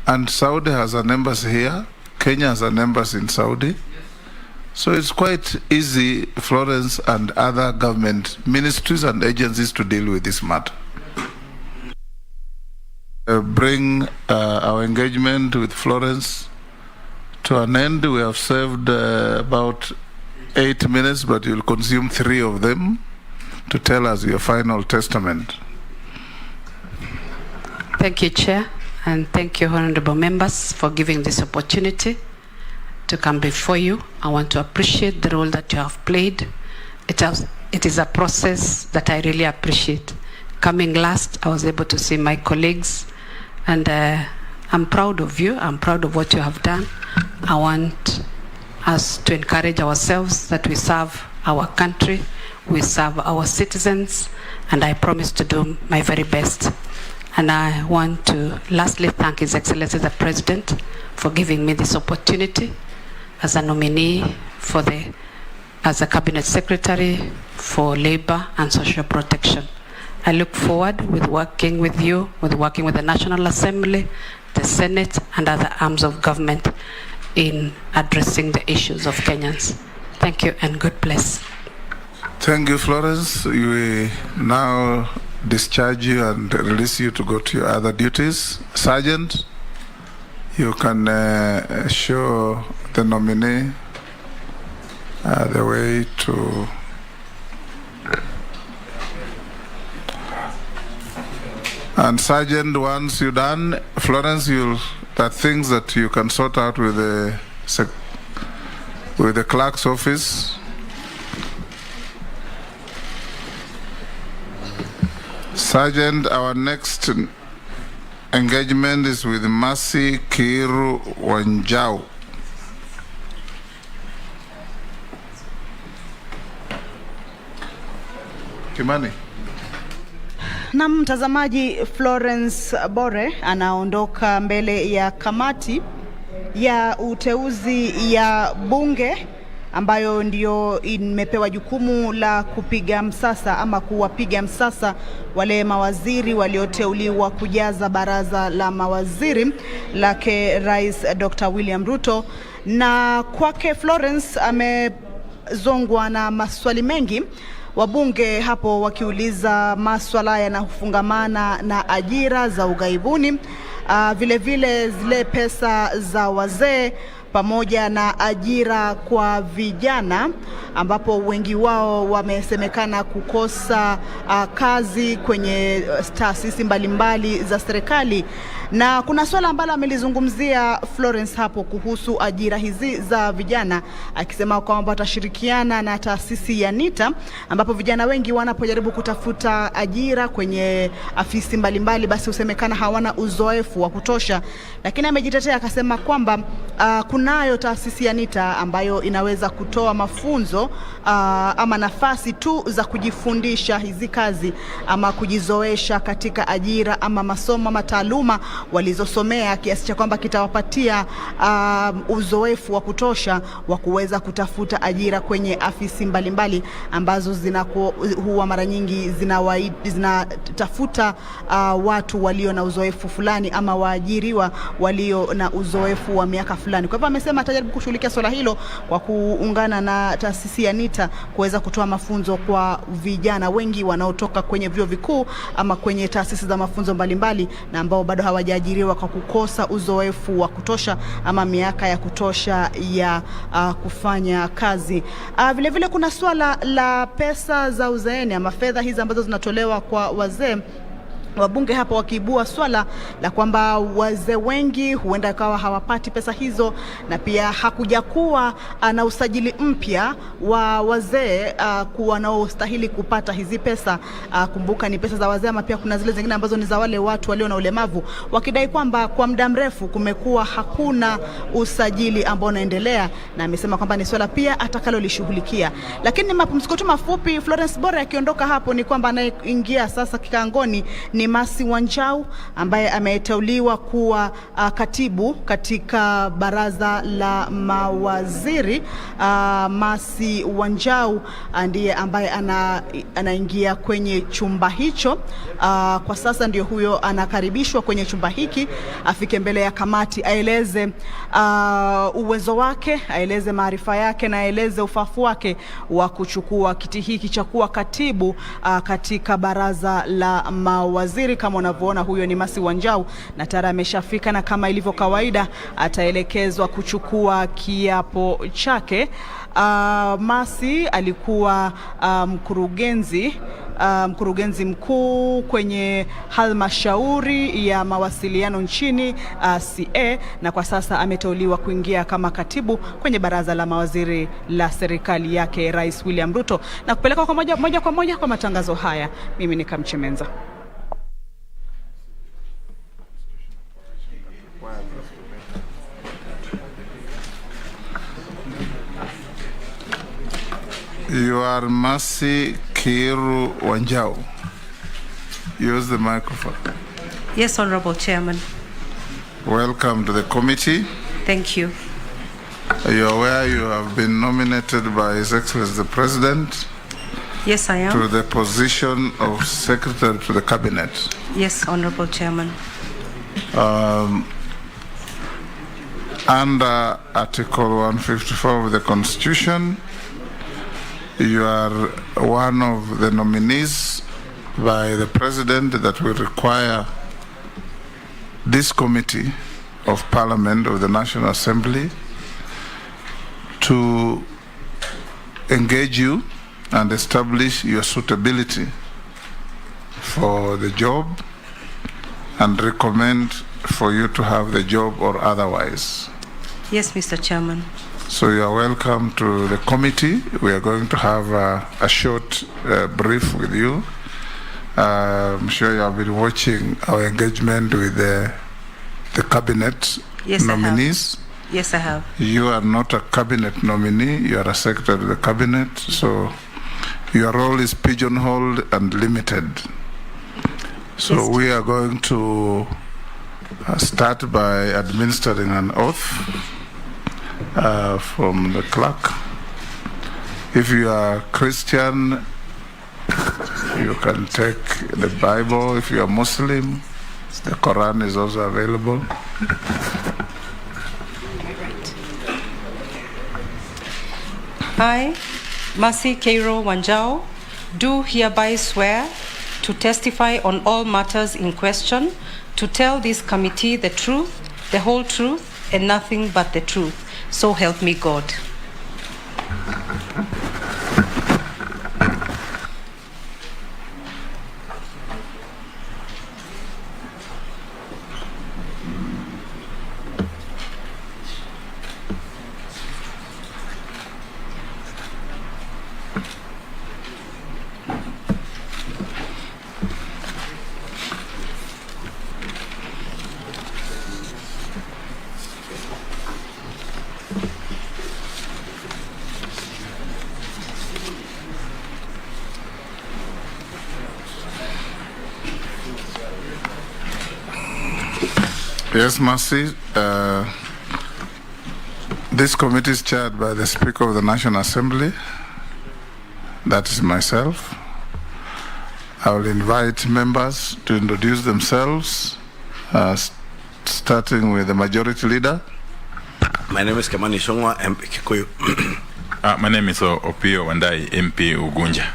And Saudi has an embassy here. Kenya has an embassy in Saudi. So it's quite easy, Florence and other government ministries and agencies to deal with this matter. Bring our engagement with Florence to an end. We have served about 8 minutes, but you'll consume 3 of them to tell us your final testament. Thank you, Chair, and thank you, honorable members, for giving this opportunity to come before you. I want to appreciate the role that you have played. It is a process that I really appreciate. Coming last, I was able to see my colleagues, and I'm proud of you. I'm proud of what you have done. I want us to encourage ourselves that we serve our country, we serve our citizens, and I promise to do my very best. And I want to lastly thank His Excellency the President for giving me this opportunity as a nominee as a Cabinet Secretary for Labor and Social Protection. I look forward with working with you, with working with the National Assembly, the Senate, and other arms of government in addressing the issues of Kenyans. Thank you and God bless. Thank you, Florence. We now discharge you and release you to go to your other duties. Sergeant, you can show the nominee the way to and Sergeant, once you're done, Florence, there are things that you can sort out with the clerk's office. Sergeant, our next engagement is with Mercy Kiiru Wanjau. Kimani. Na mtazamaji, Florence Bore anaondoka mbele ya kamati ya uteuzi ya bunge ambayo ndio imepewa jukumu la kupiga msasa ama kuwapiga msasa wale mawaziri walioteuliwa kujaza baraza la mawaziri lake Rais Dr. William Ruto. Na kwake Florence amezongwa na maswali mengi, wabunge hapo wakiuliza maswala yanayofungamana na ajira za ughaibuni, vile vile zile pesa za wazee pamoja na ajira kwa vijana, ambapo wengi wao wamesemekana kukosa kazi kwenye taasisi mbalimbali za serikali. Na kuna swala ambalo amelizungumzia Florence hapo kuhusu ajira hizi za vijana, akisema kwamba atashirikiana na taasisi ya NITA, ambapo vijana wengi wanapojaribu kutafuta ajira kwenye afisi mbalimbali basi usemekana hawana uzoefu wa kutosha. Lakini amejitetea akasema kwamba kunayo taasisi ya NITA ambayo inaweza kutoa mafunzo ama nafasi tu za kujifundisha hizi kazi ama kujizoesha katika ajira ama masomo ama taaluma walizosomea, kiasi cha kwamba kitawapatia uzoefu wa kutosha wa kuweza kutafuta ajira kwenye afisi mbalimbali ambazo huwa mara nyingi zinatafuta watu walio na uzoefu fulani ama waajiriwa walio na uzoefu wa miaka fulani. Kwa hivyo amesema atajaribu kushughulikia swala hilo kwa kuungana na taasisi ya NITA kuweza kutoa mafunzo kwa vijana wengi wanaotoka kwenye vyuo vikuu ama kwenye taasisi za mafunzo mbalimbali na ambao bado hawajaajiriwa kwa kukosa uzoefu wa kutosha ama miaka ya kutosha ya kufanya kazi. Vile vile kuna swala la pesa za uzeeni ama fedha hizi ambazo zinatolewa kwa wazee. Wabunge hapa wakiibua swala la kwamba wazee wengi huenda kawa hawapati pesa hizo, na pia hakuja kuwa na usajili mpya wa wazee wanaostahili kupata hizi pesa. Kumbuka ni pesa za wazee ama pia kuna zile zingine ambazo ni za wale watu walio na ulemavu, wakidai kwamba kwa muda mrefu kumekuwa hakuna usajili ambao unaendelea, na amesema kwamba ni swala pia atakalolishughulikia. Lakini mapumziko tu mafupi, Florence Bore akiondoka hapo, ni kwamba anaingia sasa kikangoni ni Mercy Wanjau ambaye ameteuliwa kuwa katibu katika baraza la mawaziri. Mercy Wanjau ndiye ambaye anaingia kwenye chumba hicho. Kwa sasa ndio huyo anakaribishwa kwenye chumba hiki, afike mbele ya kamati, aeleze uwezo wake, aeleze maarifa yake na aeleze ufafu wake wa kuchukua kiti hiki cha kuwa katibu katika baraza la mawaziri. Kama unavyoona, huyo ni Mercy Wanjau na tayari ameshafika, na kama ilivyo kawaida ataelekezwa kuchukua kiapo chake. Mercy alikuwa mkurugenzi mkuu kwenye halmashauri ya mawasiliano nchini CA, na kwa sasa ameteuliwa kuingia kama katibu kwenye baraza la mawaziri la serikali yake Rais William Ruto, na kupeleka kwa moja kwa moja kwa matangazo haya. Mimi ni Kamchemenza. You are Mercy Kiiru Wanjau. Use the microphone. Yes, Honorable Chairman. Welcome to the committee. Thank you. Are you aware you have been nominated by His Excellency the President? Yes, I am. To the position of Secretary to the Cabinet. Yes, Honorable Chairman. Under Article 154 of the Constitution, you are one of the nominees by the President that will require this committee of Parliament of the National Assembly to engage you and establish your suitability for the job and recommend for you to have the job or otherwise. Yes, Mr. Chairman. So you are welcome to the committee. We are going to have a short brief with you. I'm sure you have been watching our engagement with the cabinet nominees. Yes, I have. You are not a cabinet nominee. You are a secretary of the cabinet. So your role is pigeonholed and limited. So Yes. we are going to start by administering an oath from the clerk. If you are Christian, you can take the Bible. If you are Muslim, the Quran is also available. I, Mercy Kiiru Wanjau, do hereby swear to testify on all matters in question, to tell this committee the truth, the whole truth, and nothing but the truth. So help me God. Yes, Mercy. This committee is chaired by the Speaker of the National Assembly. That is myself. I will invite members to introduce themselves, starting with the Majority Leader. My name is Kamani Shongwa, MP Kikuyu. My name is Opio Wandai, MP Ugunja.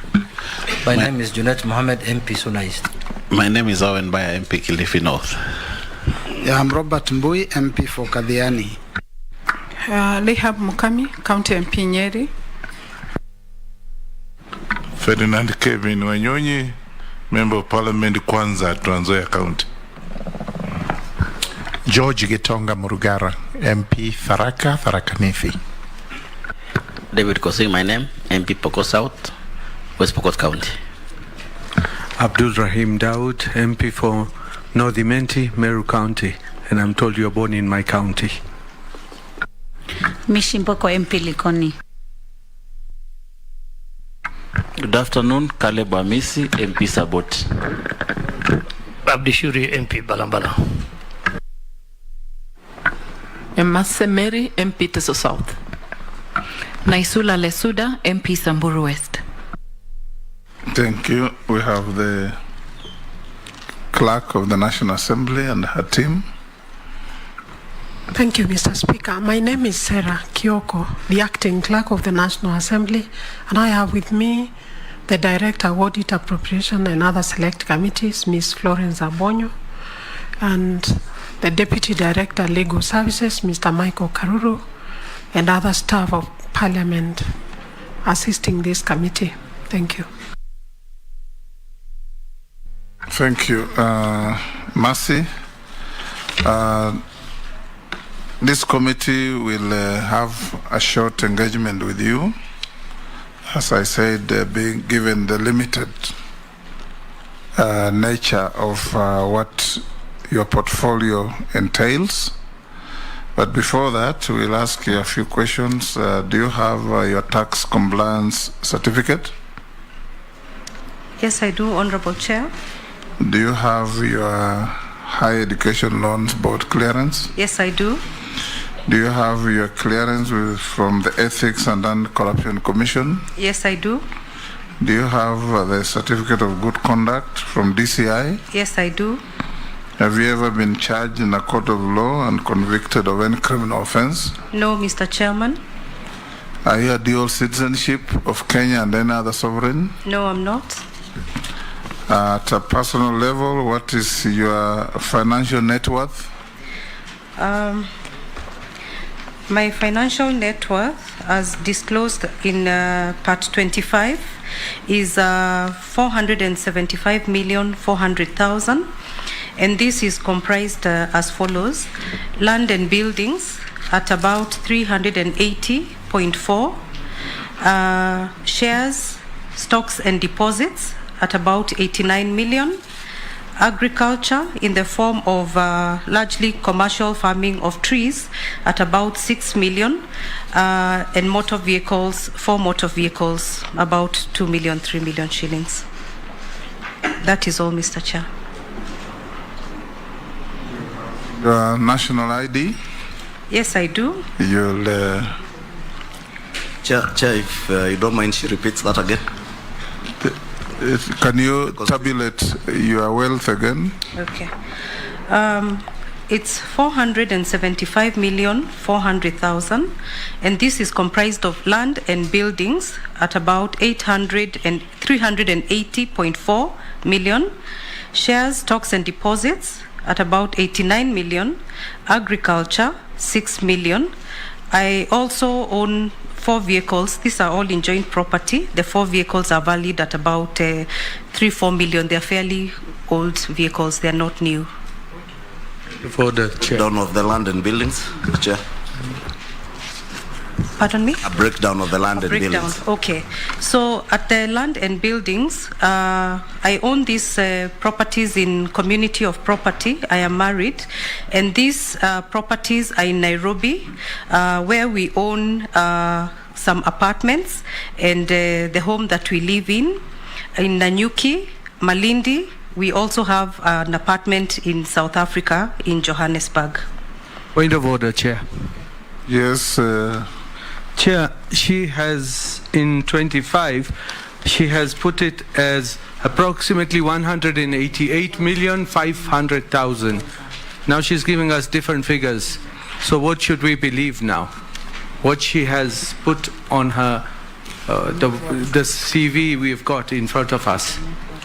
My name is Junet Mohammed, MP Sunais. My name is Owen Baya, MP Kilifi North. Yeah, I'm Robert Mbui, MP for Kadhiani. Lehab Mukami, County MP Nyeri. Ferdinand Kevin Wanyonyi, Member of Parliament Kwanza, Trans Nzoia County. George Gitonga Murugara, MP Tharaka, Tharaka Nithi. David Kosing, my name, MP Pokot South, West Pokot County. Abdul Rahim Daud, MP for North Imenti, Meru County, and I'm told you're born in my county. Mishimpoko, MP Likoni. Good afternoon, Caleb Amisi, MP Sabot. Abdishuri, MP Balambala. Emase Mary, MP Teso South. Naisula Lesuda, MP Samburu West. Thank you. We have the Clerk of the National Assembly and her team. Thank you, Mr. Speaker. My name is Sarah Kioko, the Acting Clerk of the National Assembly, and I have with me the Director, Audit, Appropriation, and other select committees, Ms. Florence Bore, and the Deputy Director, Legal Services, Mr. Michael Karuru, and other staff of Parliament assisting this committee. Thank you. Thank you, Mercy. This committee will have a short engagement with you. As I said, being given the limited nature of what your portfolio entails. But before that, we'll ask you a few questions. Do you have your tax compliance certificate? Yes, I do, Honorable Chair. Do you have your Higher Education Loans Board clearance? Yes, I do. Do you have your clearance from the Ethics and Anti-Corruption Commission? Yes, I do. Do you have the Certificate of Good Conduct from DCI? Yes, I do. Have you ever been charged in a court of law and convicted of any criminal offense? No, Mr. Chairman. Are you a dual citizenship of Kenya and any other sovereign? No, I'm not. At a personal level, what is your financial net worth? My financial net worth, as disclosed in Part 25, is 475,400,000, and this is comprised as follows: land and buildings at about 380.4, shares, stocks and deposits at about 89 million, agriculture in the form of largely commercial farming of trees at about 6 million, and motor vehicles, 4 motor vehicles, about 2 million, 3 million shillings. That is all, Mr. Chair. National ID? Yes, I do. You'll... Chair, if you don't mind, she repeats that again. Can you tabulate your wealth again? Okay. It's 475,400,000, and this is comprised of land and buildings at about 380.4 million, shares, stocks and deposits at about 89 million, agriculture 6 million. I also own 4 vehicles. These are all in joint property. The 4 vehicles are valued at about 3-4 million. They're fairly old vehicles. They're not new. For the chair. Breakdown of the land and buildings, Chair. Pardon me? A breakdown of the land and buildings. Okay. So at the land and buildings, I own these properties in community of property. I am married, and these properties are in Nairobi, where we own some apartments and the home that we live in Nanyuki, Malindi. We also have an apartment in South Africa, in Johannesburg. Point of order, Chair. Yes. Chair, she has, in 25, she has put it as approximately 188,500,000. Now she's giving us different figures. So what should we believe now? What she has put on her, the CV we've got in front of us.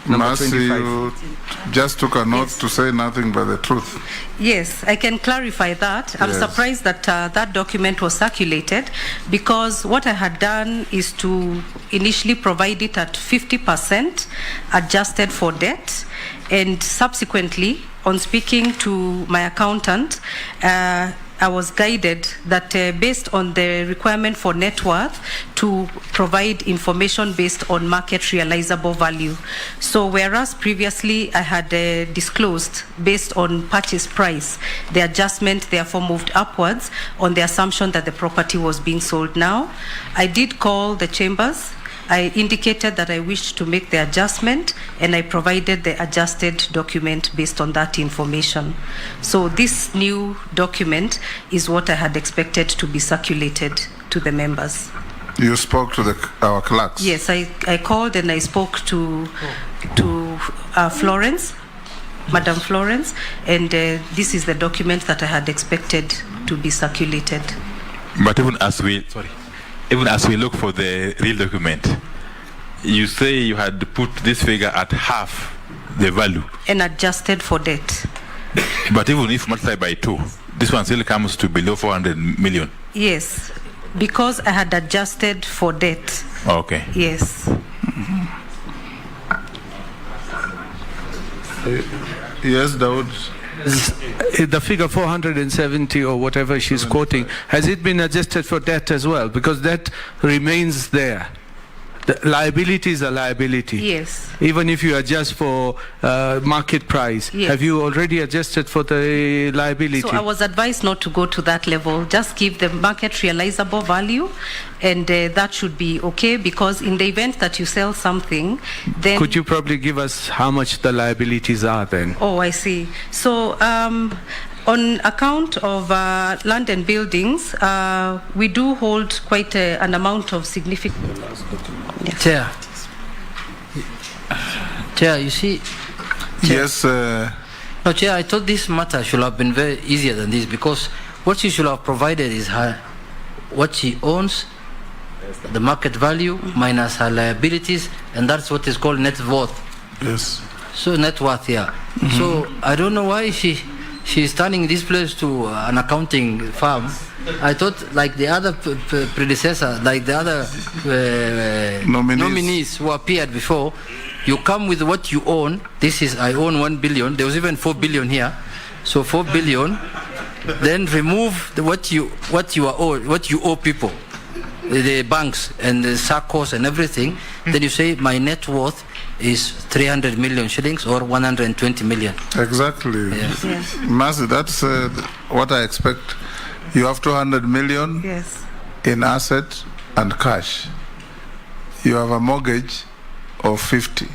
Mercy, you just took a note to say nothing but the truth. Yes, I can clarify that. I'm surprised that that document was circulated, because what I had done is to initially provide it at 50% adjusted for debt, and subsequently, on speaking to my accountant, I was guided that based on the requirement for net worth, to provide information based on market realizable value. So whereas previously I had disclosed based on purchase price, the adjustment therefore moved upwards on the assumption that the property was being sold now. I did call the chambers. I indicated that I wished to make the adjustment, and I provided the adjusted document based on that information. So this new document is what I had expected to be circulated to the members. You spoke to our clerks? Yes, I called and I spoke to Florence, Madam Florence, and this is the document that I had expected to be circulated. But even as we look for the real document, you say you had put this figure at half the value. And adjusted for debt. But even if multiplied by 2, this one still comes to below 400 million. Yes, because I had adjusted for debt. Okay. Yes. Yes, Daud. The figure 470 or whatever she's quoting, has it been adjusted for debt as well? Because that remains there. The liability is a liability. Yes. Even if you adjust for market price, yes. Have you already adjusted for the liability? So I was advised not to go to that level. Just give the market realizable value, and that should be okay, because in the event that you sell something, then... Could you probably give us how much the liabilities are then? Oh, I see. So on account of land and buildings, we do hold quite an amount of significant... Chair. Chair, you see... Chair. Yes. No, Chair, I thought this matter should have been very easier than this, because what she should have provided is her, what she owns, the market value minus her liabilities, and that's what is called net worth. Yes. So net worth, yeah. Mm-hmm. So I don't know why she's turning this place to an accounting firm. I thought, like the other predecessor, like the other nominees who appeared before, you come with what you own. This is, I own 1 billion. There was even 4 billion here. So 4 billion. Then remove what you owe people, the banks and the saccos and everything. Then you say my net worth is 300 million shillings or 120 million. Exactly. Yes. Yes. Mercy, that's what I expect. You have 200 million yes. in asset and cash. You have a mortgage of 50.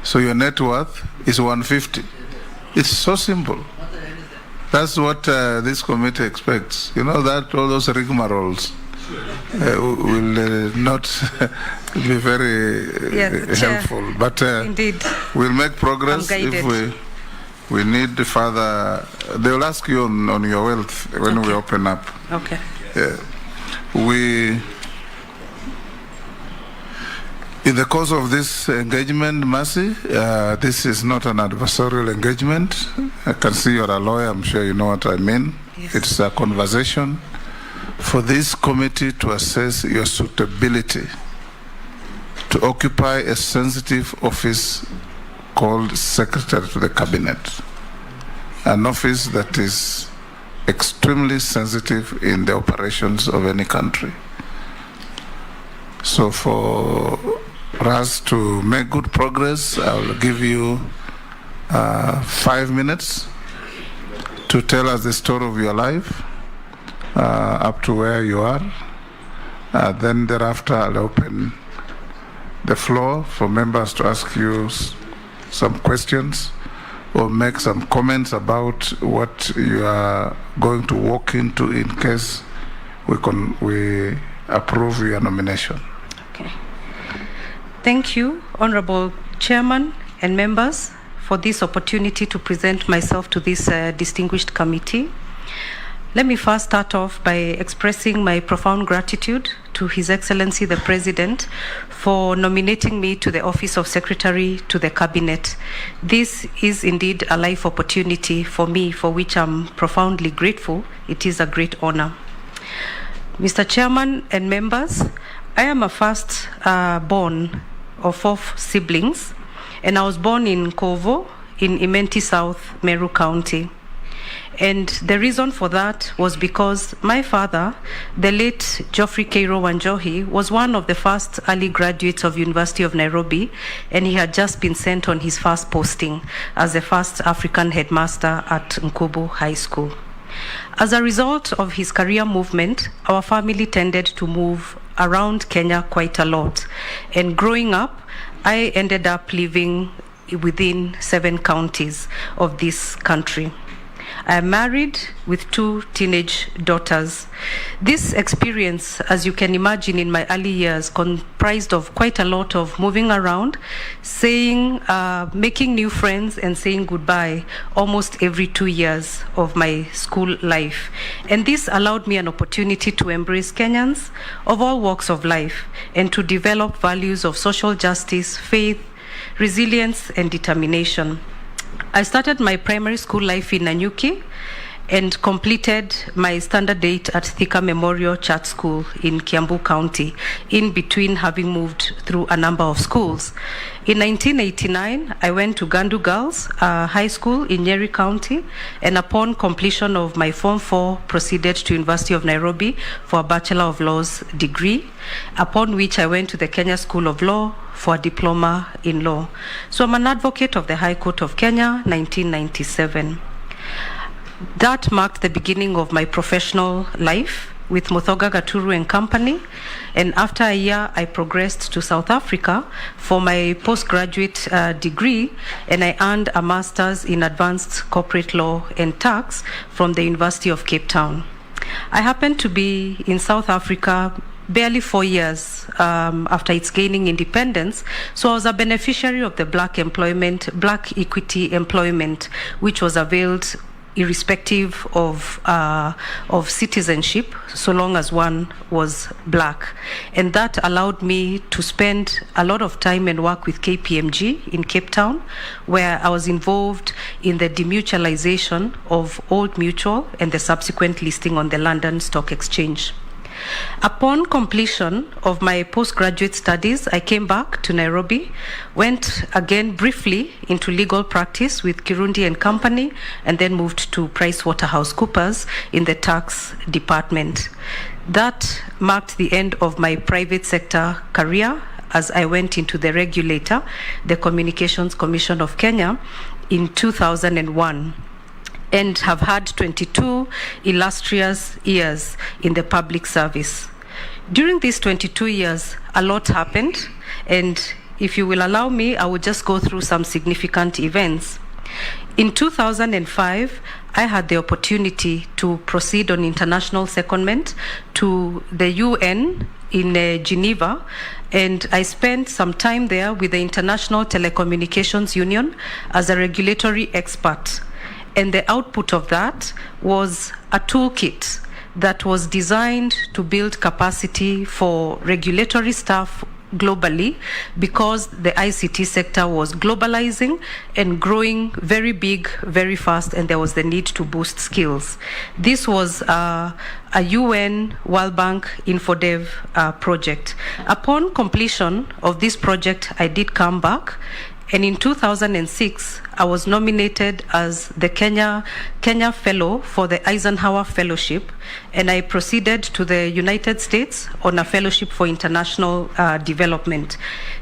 So your net worth is 150. It's so simple. That's what this committee expects. You know that all those rigmaroles will not be very helpful. But indeed, we'll make progress if we need further. They will ask you on your wealth when we open up. Okay. Yeah. In the course of this engagement, Mercy, this is not an adversarial engagement. I can see you're a lawyer, I'm sure you know what I mean. Yes. It's a conversation for this committee to assess your suitability to occupy a sensitive office called Secretary to the Cabinet, an office that is extremely sensitive in the operations of any country. So for us to make good progress, I'll give you 5 minutes to tell us the story of your life up to where you are. Then thereafter, I'll open the floor for members to ask you some questions or make some comments about what you are going to walk into in case we approve your nomination. Okay. Thank you, Honorable Chairman and members, for this opportunity to present myself to this distinguished committee. Let me first start off by expressing my profound gratitude to His Excellency the President for nominating me to the office of Secretary to the Cabinet. This is indeed a life opportunity for me, for which I'm profoundly grateful. It is a great honor. Mr. Chairman and members, I am a first born of 4 siblings, and I was born in Kovo in Imenti South, Meru County. And the reason for that was because my father, the late Geoffrey Kiiru Wanjau, was one of the first early graduates of University of Nairobi, and he had just been sent on his first posting as the first African headmaster at Nkubu High School. As a result of his career movement, our family tended to move around Kenya quite a lot. And growing up, I ended up living within 7 counties of this country. I am married with 2 teenage daughters. This experience, as you can imagine, in my early years, comprised of quite a lot of moving around, making new friends and saying goodbye almost every 2 years of my school life. And this allowed me an opportunity to embrace Kenyans of all walks of life and to develop values of social justice, faith, resilience, and determination. I started my primary school life in Nanyuki and completed my standard 8 at Thika Memorial Church School in Kiambu County, in between having moved through a number of schools. In 1989, I went to Gandu Girls High School in Nyeri County, and upon completion of my Form 4, proceeded to University of Nairobi for a Bachelor of Laws degree, upon which I went to the Kenya School of Law for a diploma in law. So I'm an advocate of the High Court of Kenya, 1997. That marked the beginning of my professional life with Muthoga Gaturu and Company, and after a year I progressed to South Africa for my postgraduate degree, and I earned a master's in advanced corporate law and tax from the University of Cape Town. I happened to be in South Africa barely 4 years after its gaining independence, so I was a beneficiary of the black equity employment, which was availed irrespective of citizenship, so long as one was black. And that allowed me to spend a lot of time and work with KPMG in Cape Town, where I was involved in the demutualization of Old Mutual and the subsequent listing on the London Stock Exchange. Upon completion of my postgraduate studies, I came back to Nairobi, went again briefly into legal practice with Kirundi and Company, and then moved to PricewaterhouseCoopers in the tax department. That marked the end of my private sector career as I went into the regulator, the Communications Commission of Kenya, in 2001. And have had 22 illustrious years in the public service. During these 22 years, a lot happened, and if you will allow me, I will just go through some significant events. In 2005, I had the opportunity to proceed on international secondment to the UN in Geneva, and I spent some time there with the International Telecommunications Union as a regulatory expert. And the output of that was a toolkit that was designed to build capacity for regulatory staff globally, because the ICT sector was globalizing and growing very big, very fast, and there was the need to boost skills. This was a UN World Bank InfoDev project. Upon completion of this project, I did come back, and in 2006, I was nominated as the Kenya Fellow for the Eisenhower Fellowship, and I proceeded to the United States on a fellowship for international development.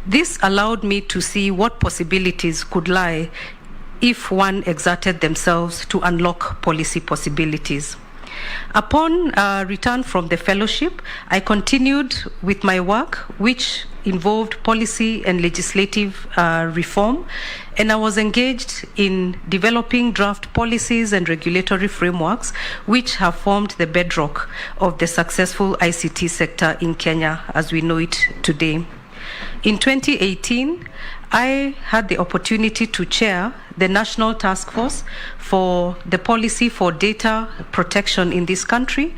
This allowed me to see what possibilities could lie if one exerted themselves to unlock policy possibilities. Upon return from the fellowship, I continued with my work, which involved policy and legislative reform, and I was engaged in developing draft policies and regulatory frameworks which have formed the bedrock of the successful ICT sector in Kenya as we know it today. In 2018, I had the opportunity to chair the National Task Force for the policy for data protection in this country,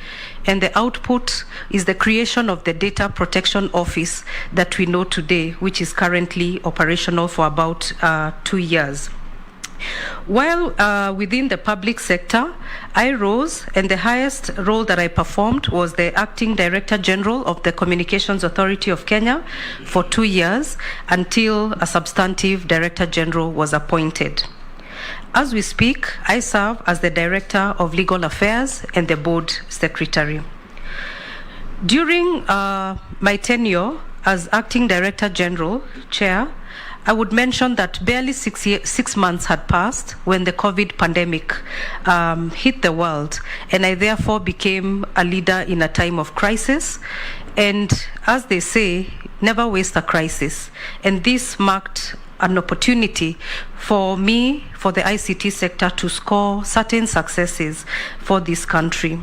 and the output is the creation of the Data Protection Office that we know today, which is currently operational for about 2 years. While within the public sector, I rose, and the highest role that I performed was the Acting Director General of the Communications Authority of Kenya for 2 years, until a substantive Director General was appointed. As we speak, I serve as the Director of Legal Affairs and the Board Secretary. During my tenure as Acting Director General, Chair, I would mention that barely 6 months had passed when the COVID pandemic hit the world, and I therefore became a leader in a time of crisis. And as they say, never waste a crisis. And this marked an opportunity for me, for the ICT sector, to score certain successes for this country.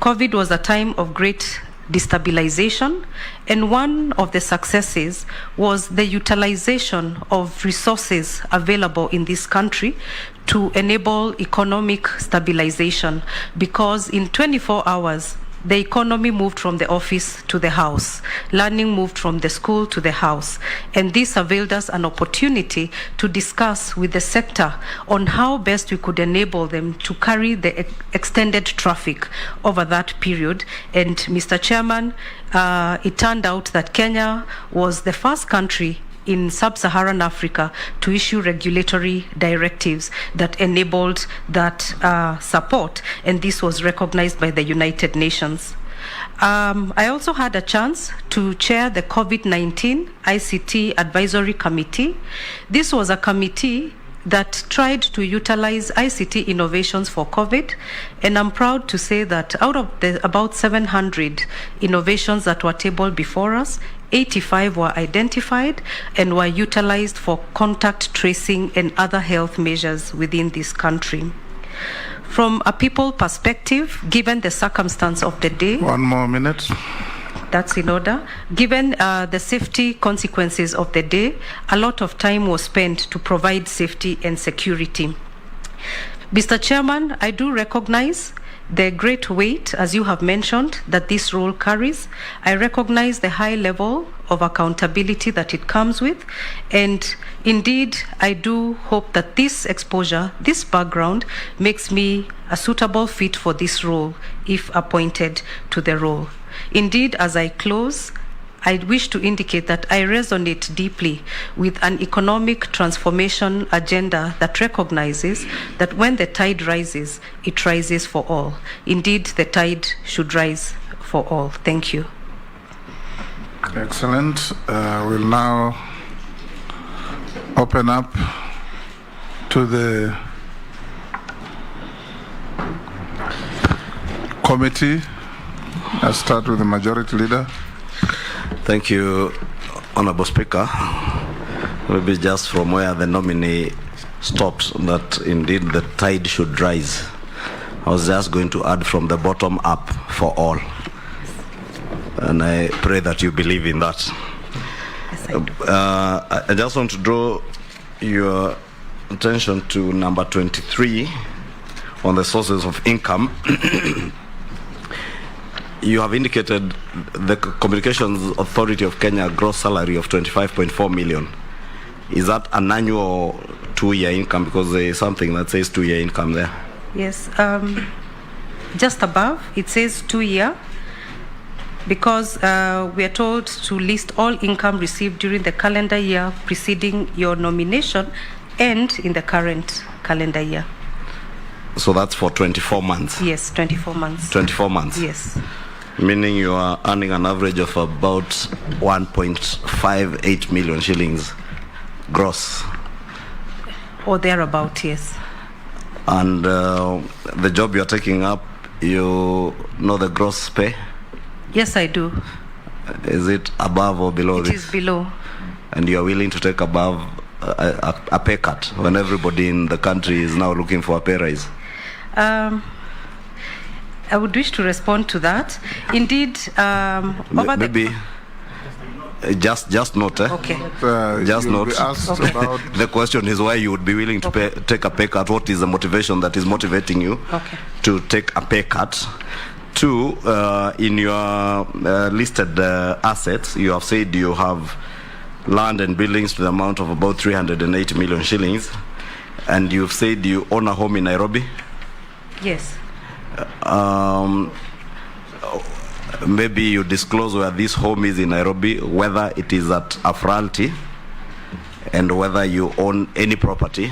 COVID was a time of great destabilization, and one of the successes was the utilization of resources available in this country to enable economic stabilization, because in 24 hours, the economy moved from the office to the house. Learning moved from the school to the house. And this availed us an opportunity to discuss with the sector on how best we could enable them to carry the extended traffic over that period. And Mr. Chairman, it turned out that Kenya was the first country in sub-Saharan Africa to issue regulatory directives that enabled that support, and this was recognized by the United Nations. I also had a chance to chair the COVID-19 ICT Advisory Committee. This was a committee that tried to utilize ICT innovations for COVID, and I'm proud to say that out of the about 700 innovations that were tabled before us, 85 were identified and were utilized for contact tracing and other health measures within this country. From a people perspective, given the circumstance of the day... One more minute. That's in order. Given the safety consequences of the day, a lot of time was spent to provide safety and security. Mr. Chairman, I do recognize the great weight, as you have mentioned, that this role carries. I recognize the high level of accountability that it comes with, and indeed, I do hope that this exposure, this background, makes me a suitable fit for this role if appointed to the role. Indeed, as I close, I wish to indicate that I resonate deeply with an economic transformation agenda that recognizes that when the tide rises, it rises for all. Indeed, the tide should rise for all. Thank you. Excellent. We'll now open up to the committee. I'll start with the majority leader. Thank you, Honorable Speaker. Maybe just from where the nominee stopped, that indeed the tide should rise. I was just going to add from the bottom up for all. And I pray that you believe in that. I just want to draw your attention to number 23 on the sources of income. You have indicated the Communications Authority of Kenya gross salary of 25.4 million. Is that an annual 2-year income? Because there is something that says 2-year income there. Yes, just above it says 2-year, because we are told to list all income received during the calendar year preceding your nomination and in the current calendar year. So that's for 24 months? Yes, 24 months. 24 months? Yes. Meaning you are earning an average of about 1.58 million shillings gross? Or thereabout, yes. And the job you're taking up, you know the gross pay? Yes, I do. Is it above or below this? It is below. And you are willing to take above a pay cut when everybody in the country is now looking for a pay rise? I would wish to respond to that. Indeed, maybe just note. Okay. Just note. Okay. The question is why you would be willing to take a pay cut. What is the motivation that is motivating you to take a pay cut? 2, in your listed assets, you have said you have land and buildings to the amount of about 380 million shillings, and you've said you own a home in Nairobi. Yes. Maybe you disclose where this home is in Nairobi, whether it is at Afralty, and whether you own any property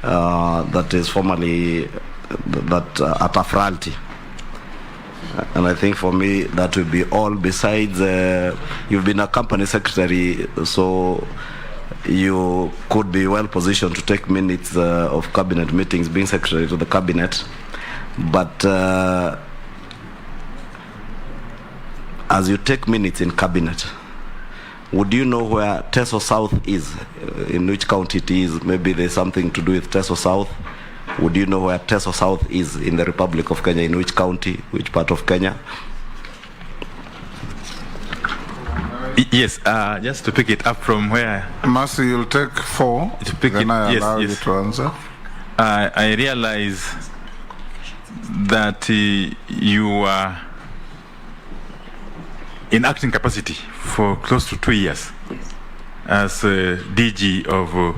that is formerly at Afralty. And I think for me that will be all. Besides, you've been a company secretary, so you could be well positioned to take minutes of cabinet meetings, being secretary to the cabinet. But as you take minutes in cabinet, would you know where Teso South is, in which county it is? Maybe there's something to do with Teso South. Would you know where Teso South is in the Republic of Kenya, in which county, which part of Kenya? Yes, just to pick it up from where... Mercy, you'll take 4, to pick then it, I yes, allow yes. you to answer. I realize that you are in acting capacity for close to 2 years as DG of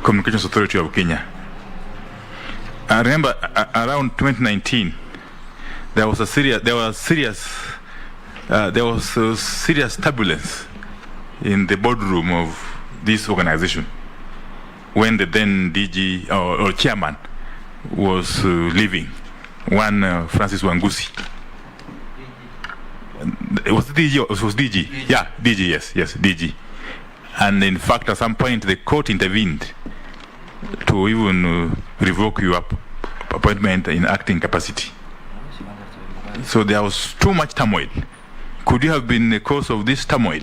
Communications Authority of Kenya. I remember around 2019, there was serious turbulence in the boardroom of this organization when the then DG or chairman was leaving, one Francis Wangusi. It was DG, it was DG. Yeah, DG, yes, DG. And in fact, at some point, the court intervened to even revoke your appointment in acting capacity. So there was too much turmoil. Could you have been the cause of this turmoil?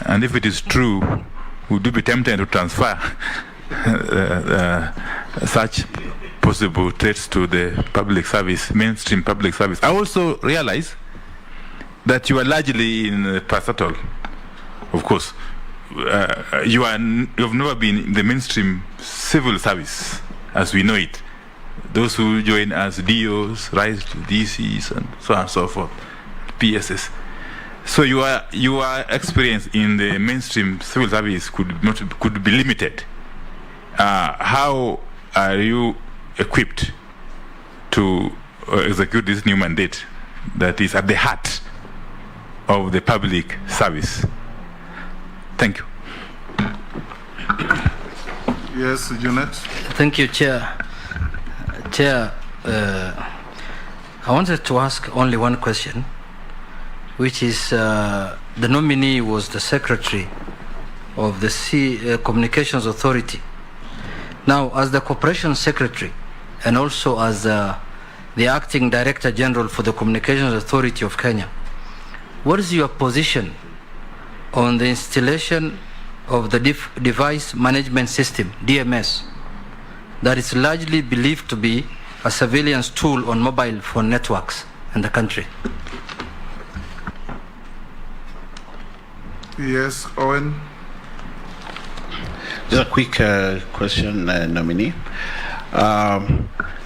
And if it is true, would you be tempted to transfer such possible threats to the public service, mainstream public service? I also realize that you are largely in parastatal, of course. You have never been in the mainstream civil service as we know it. Those who join as DOs rise to DCs and so on and so forth, PSS. So your experience in the mainstream civil service could be limited. How are you equipped to execute this new mandate that is at the heart of the public service? Thank you. Yes, Junet. Thank you, Chair. Chair, I wanted to ask only one question, which is the nominee was the secretary of the Communications Authority. Now, as the Corporation Secretary and also as the Acting Director General for the Communications Authority of Kenya, what is your position on the installation of the Device Management System, DMS, that is largely believed to be a surveillance tool on mobile phone networks in the country? Yes, Owen. Just a quick question, nominee.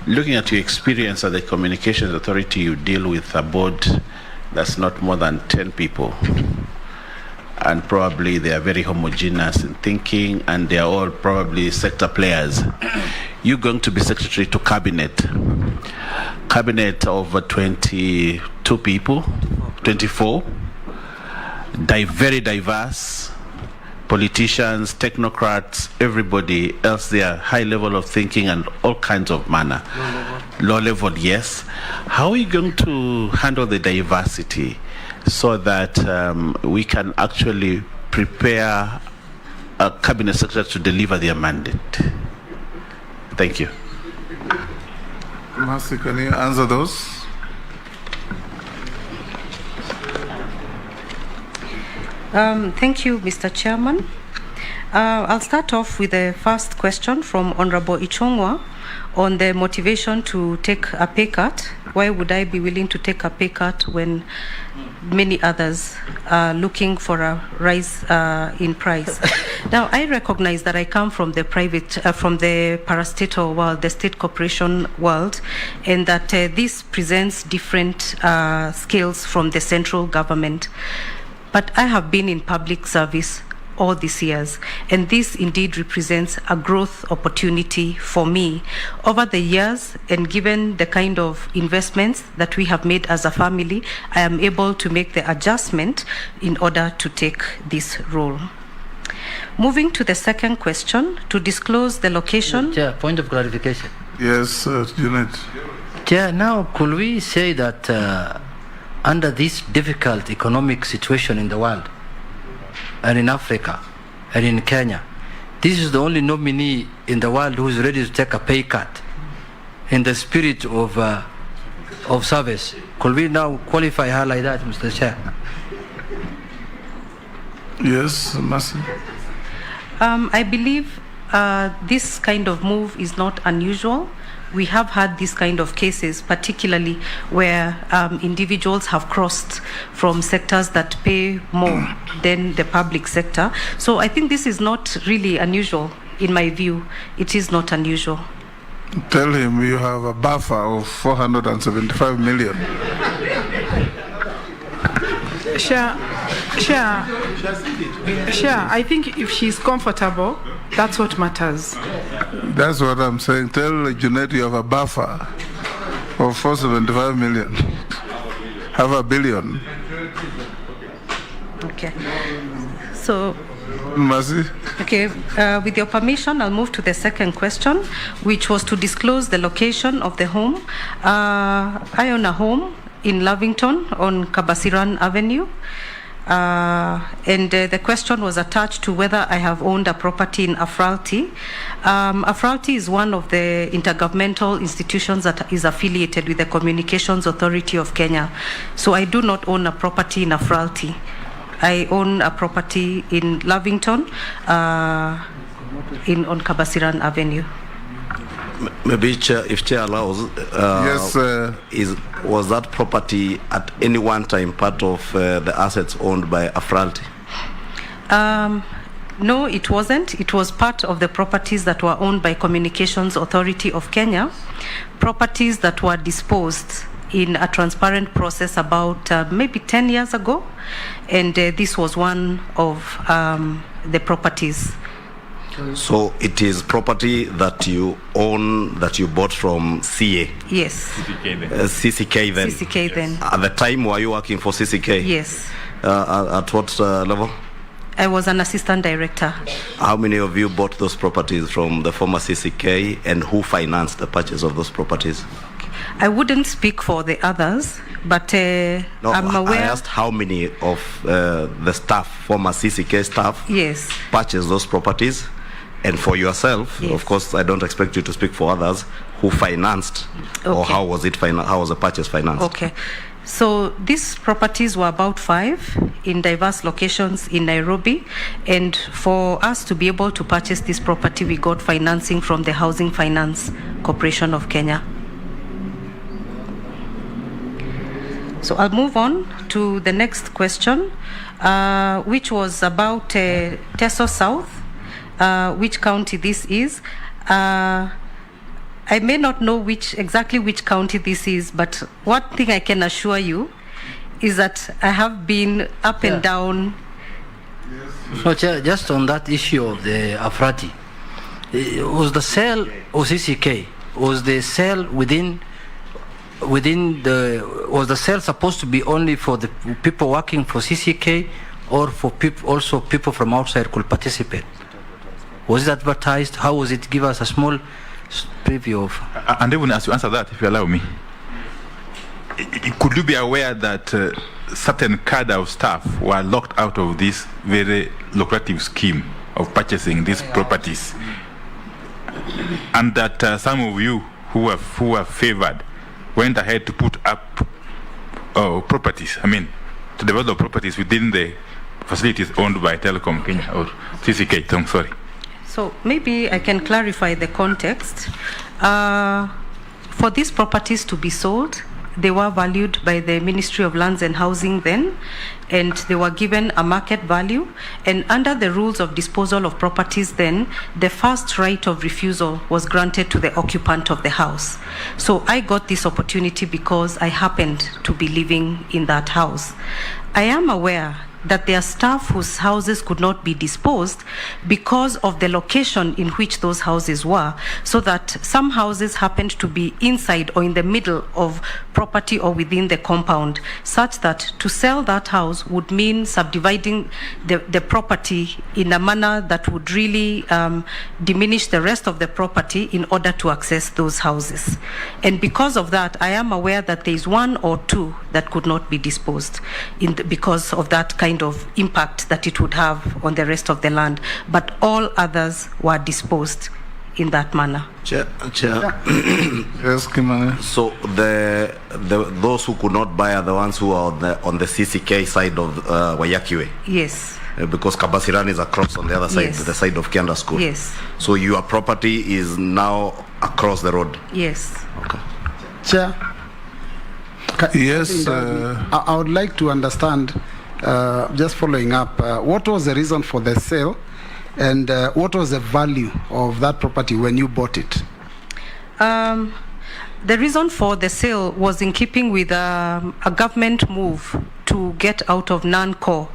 Looking at your experience at the Communications Authority, you deal with a board that's not more than 10 people. And probably they are very homogeneous in thinking, and they are all probably sector players. You're going to be secretary to cabinet of 22 people, 24, very diverse, politicians, technocrats, everybody else there, high level of thinking and all kinds of manner. Low level, yes. How are you going to handle the diversity so that we can actually prepare a cabinet secretary to deliver their mandate? Thank you. Mercy, can you answer those? Thank you, Mr. Chairman. I'll start off with the first question from Honorable Ichongwa on the motivation to take a pay cut. Why would I be willing to take a pay cut when many others are looking for a rise in price? Now, I recognize that I come from the from the parastatal world, the state corporation world, and that this presents different scales from the central government. But I have been in public service all these years, and this indeed represents a growth opportunity for me over the years. And given the kind of investments that we have made as a family, I am able to make the adjustment in order to take this role. Moving to the second question, to disclose the location. Chair, point of clarification. Yes, Unit. Chair, now could we say that under this difficult economic situation in the world, and in Africa, and in Kenya, this is the only nominee in the world who is ready to take a pay cut in the spirit of service? Could we now qualify her like that, Mr. Chair? Yes, Mercy. I believe this kind of move is not unusual. We have had this kind of cases, particularly where individuals have crossed from sectors that pay more than the public sector. So I think this is not really unusual. In my view, it is not unusual. Tell him you have a buffer of 475 million. Sure, I think if she's comfortable, that's what matters. That's what I'm saying. Tell Junet you have a buffer of 475 million. Have a billion. Okay. So, Mercy. okay, with your permission, I'll move to the second question, which was to disclose the location of the home. I own a home in Lavington on Kabasiran Avenue. And the question was attached to whether I have owned a property in Afralti. Afralti is one of the intergovernmental institutions that is affiliated with the Communications Authority of Kenya. So I do not own a property in Afralti. I own a property in Lavington on Kabasiran Avenue. Maybe Chair, if Chair allows, yes, was that property at any one time part of the assets owned by Afralti? No, it wasn't. It was part of the properties that were owned by Communications Authority of Kenya, properties that were disposed in a transparent process about maybe 10 years ago, and this was one of the properties. So it is property that you own, that you bought from CA? Yes. CCK then? CCK then. At the time, were you working for CCK? Yes. At what level? I was an assistant director. How many of you bought those properties from the former CCK, and who financed the purchase of those properties? I wouldn't speak for the others, but no, I'm aware. I asked how many of the staff, former CCK staff, yes, purchased those properties. And for yourself, yes, of course, I don't expect you to speak for others, who financed, okay, or how was it how was the purchase financed? Okay. So these properties were about 5 in diverse locations in Nairobi, and for us to be able to purchase this property, we got financing from the Housing Finance Corporation of Kenya. So I'll move on to the next question, which was about Teso South, which county this is. I may not know exactly which county this is, but one thing I can assure you is that I have been up and down. No, Chair, just on that issue of the Afrati, was the cell or CCK, was the cell was the cell supposed to be only for the people working for CCK, or for also people from outside could participate? Was it advertised? How was it? Give us a small preview of. And even as you answer that, if you allow me, could you be aware that certain cadre of staff were locked out of this very lucrative scheme of purchasing these properties, and that some of you who are favored went ahead to put up properties, to develop properties within the facilities owned by Telecom Kenya or CCK? I'm sorry. So maybe I can clarify the context. For these properties to be sold, they were valued by the Ministry of Lands and Housing then, and they were given a market value. And under the rules of disposal of properties then, the first right of refusal was granted to the occupant of the house. So I got this opportunity because I happened to be living in that house. I am aware that there are staff whose houses could not be disposed because of the location in which those houses were, so that some houses happened to be inside or in the middle of property or within the compound, such that to sell that house would mean subdividing the property in a manner that would really diminish the rest of the property in order to access those houses. And because of that, I am aware that there is 1 or 2 that could not be disposed because of that kind of impact that it would have on the rest of the land, but all others were disposed in that manner. Chair. Yes, Kimani. So those who could not buy are the ones who are on the CCK side of Wayakiwe. Yes. Because Kabasiran is across on the other side, Yes. the side of Kianda School. Yes. So your property is now across the road. Yes. Okay. Chair. Yes. I would like to understand, just following up, what was the reason for the sale, and what was the value of that property when you bought it? The reason for the sale was in keeping with a government move to get out of non-core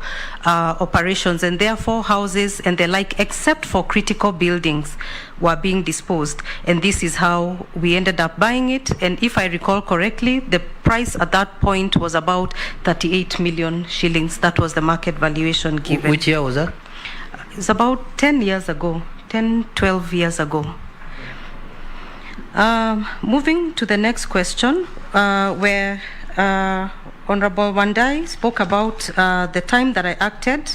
operations, and therefore houses and the like, except for critical buildings, were being disposed. And this is how we ended up buying it. And if I recall correctly, the price at that point was about 38 million shillings. That was the market valuation given. Which year was that? It's about 10 years ago, 10, 12 years ago. Moving to the next question, where Honorable Wandai spoke about the time that I acted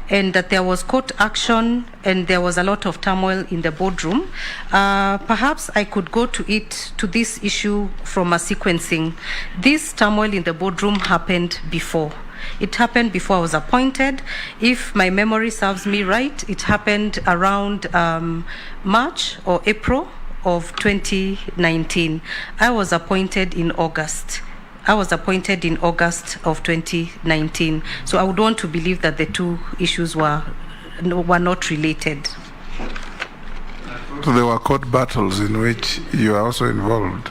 and that there was court action and there was a lot of turmoil in the boardroom. Perhaps I could go to this issue from a sequencing. This turmoil in the boardroom happened before. It happened before I was appointed. If my memory serves me right, it happened around March or April of 2019. I was appointed in August. of 2019. So I would want to believe that the two issues were not related. So there were court battles in which you are also involved.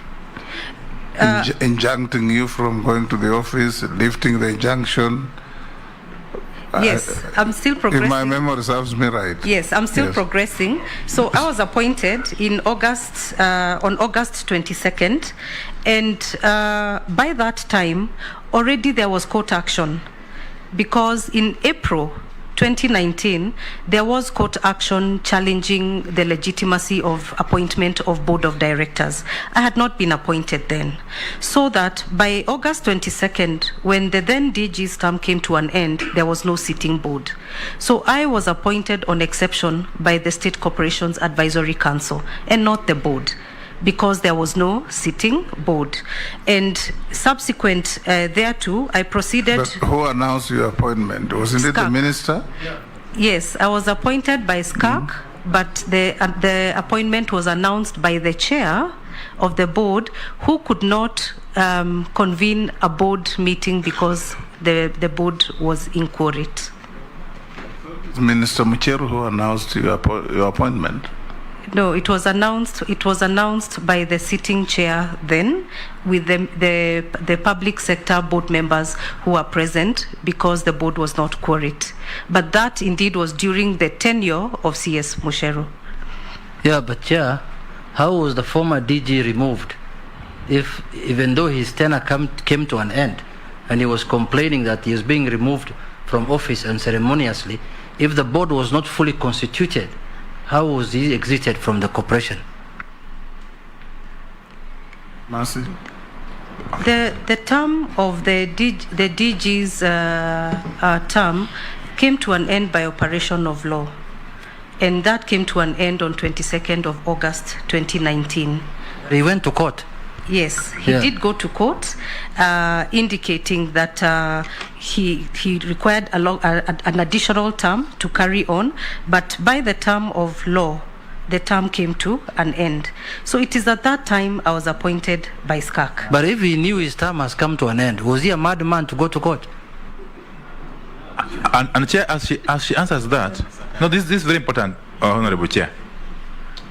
Injuncting you from going to the office, lifting the injunction. Yes, I'm still progressing. If my memory serves me right. Yes, I'm still progressing. So I was appointed in August, on August 22nd, and by that time, already there was court action, because in April 2019, there was court action challenging the legitimacy of appointment of board of directors. I had not been appointed then. So that by August 22nd, when the then DG's term came to an end, there was no sitting board. So I was appointed on exception by the State Corporations Advisory Council and not the board. because there was no sitting board. And subsequent thereto, I proceeded... But who announced your appointment? Wasn't it the minister? Yes, I was appointed by SCAC, but the appointment was announced by the chair of the board, who could not convene a board meeting because the board was inquirate. Minister Mucheru who announced your appointment? No, it was announced by the sitting chair then, with the public sector board members who were present, because the board was not quoried. But that indeed was during the tenure of CS Mucheru. Yeah, but Chair, how was the former DG removed? If even though his tenure came to an end, and he was complaining that he is being removed from office unceremoniously, if the board was not fully constituted, how was he exited from the corporation? Mercy. The term of the DG's term came to an end by operation of law, and that came to an end on 22nd of August 2019. He went to court. Yes, he did go to court, indicating that he required an additional term to carry on, but by the term of law, the term came to an end. So it is at that time I was appointed by SCAC. But if he knew his term has come to an end, was he a madman to go to court? And Chair, as she answers that, no, this is very important, Honorable Chair.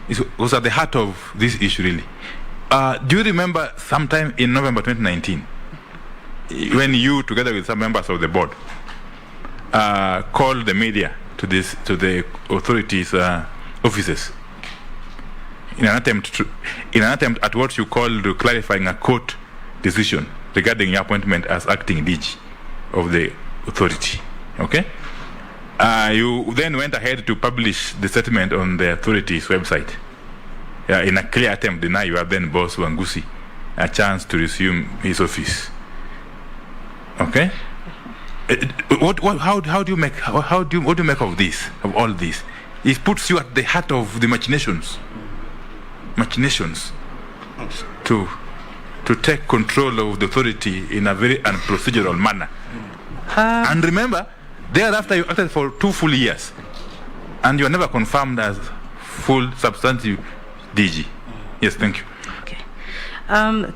It was at the heart of this issue, really. Do you remember sometime in November 2019, when you, together with some members of the board, called the media to the authorities' offices in an attempt at what you called clarifying a court decision regarding your appointment as acting DG of the authority? Okay. You then went ahead to publish the statement on the authority's website. In a clear attempt to deny your then boss Wangusi a chance to resume his office. Okay? What do you make of this, of all this? It puts you at the heart of the machinations to take control of the authority in a very unprocedural manner. And remember, thereafter you acted for 2 full years, and you were never confirmed as full substantive DG. Yes, thank you. Okay.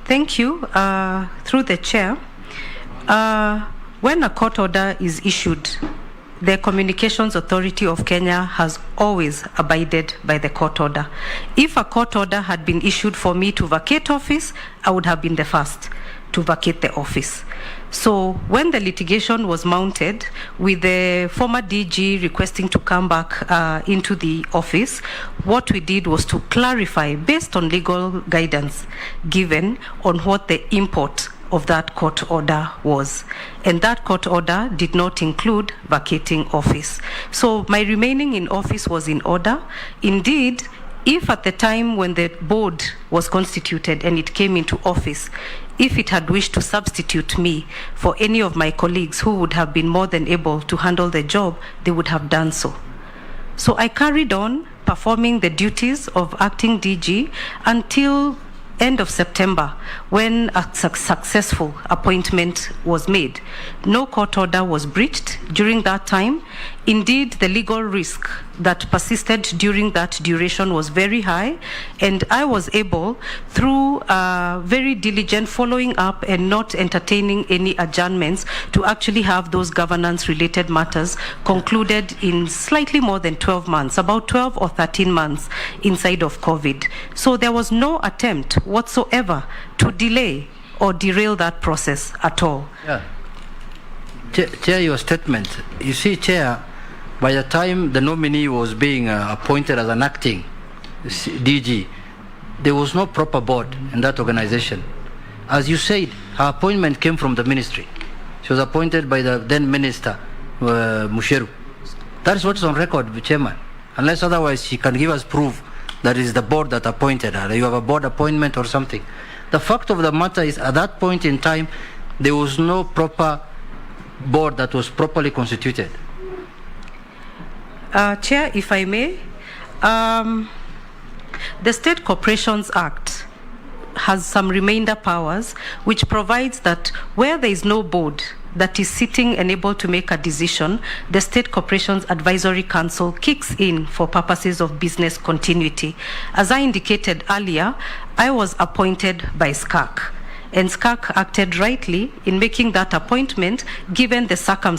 Thank you. Through the chair, when a court order is issued, the Communications Authority of Kenya has always abided by the court order. If a court order had been issued for me to vacate office, I would have been the first to vacate the office. So when the litigation was mounted with the former DG requesting to come back into the office, what we did was to clarify based on legal guidance given on what the import of that court order was. And that court order did not include vacating office. So my remaining in office was in order. Indeed, if at the time when the board was constituted and it came into office, if it had wished to substitute me for any of my colleagues who would have been more than able to handle the job, they would have done so. So I carried on performing the duties of acting DG until end of September, when a successful appointment was made. No court order was breached during that time. Indeed, the legal risk that persisted during that duration was very high, and I was able, through very diligent following up and not entertaining any adjournments, to actually have those governance-related matters concluded in slightly more than 12 months, about 12 or 13 months inside of COVID. So there was no attempt whatsoever to delay or derail that process at all. Yeah. Chair, your statement. You see, Chair, by the time the nominee was being appointed as an acting DG, there was no proper board in that organization. As you said, her appointment came from the ministry. She was appointed by the then minister, Mucheru. That is what is on record, Chairman. Unless otherwise she can give us proof that is the board that appointed her. You have a board appointment or something. The fact of the matter is, at that point in time, there was no proper board that was properly constituted. Chair, if I may, The State Corporations Act has some remainder powers which provides that where there is no board that is sitting and able to make a decision, the State Corporations Advisory Council kicks in for purposes of business continuity. As I indicated earlier, I was appointed by SCAC, and SCAC acted rightly in making that appointment given the circumstances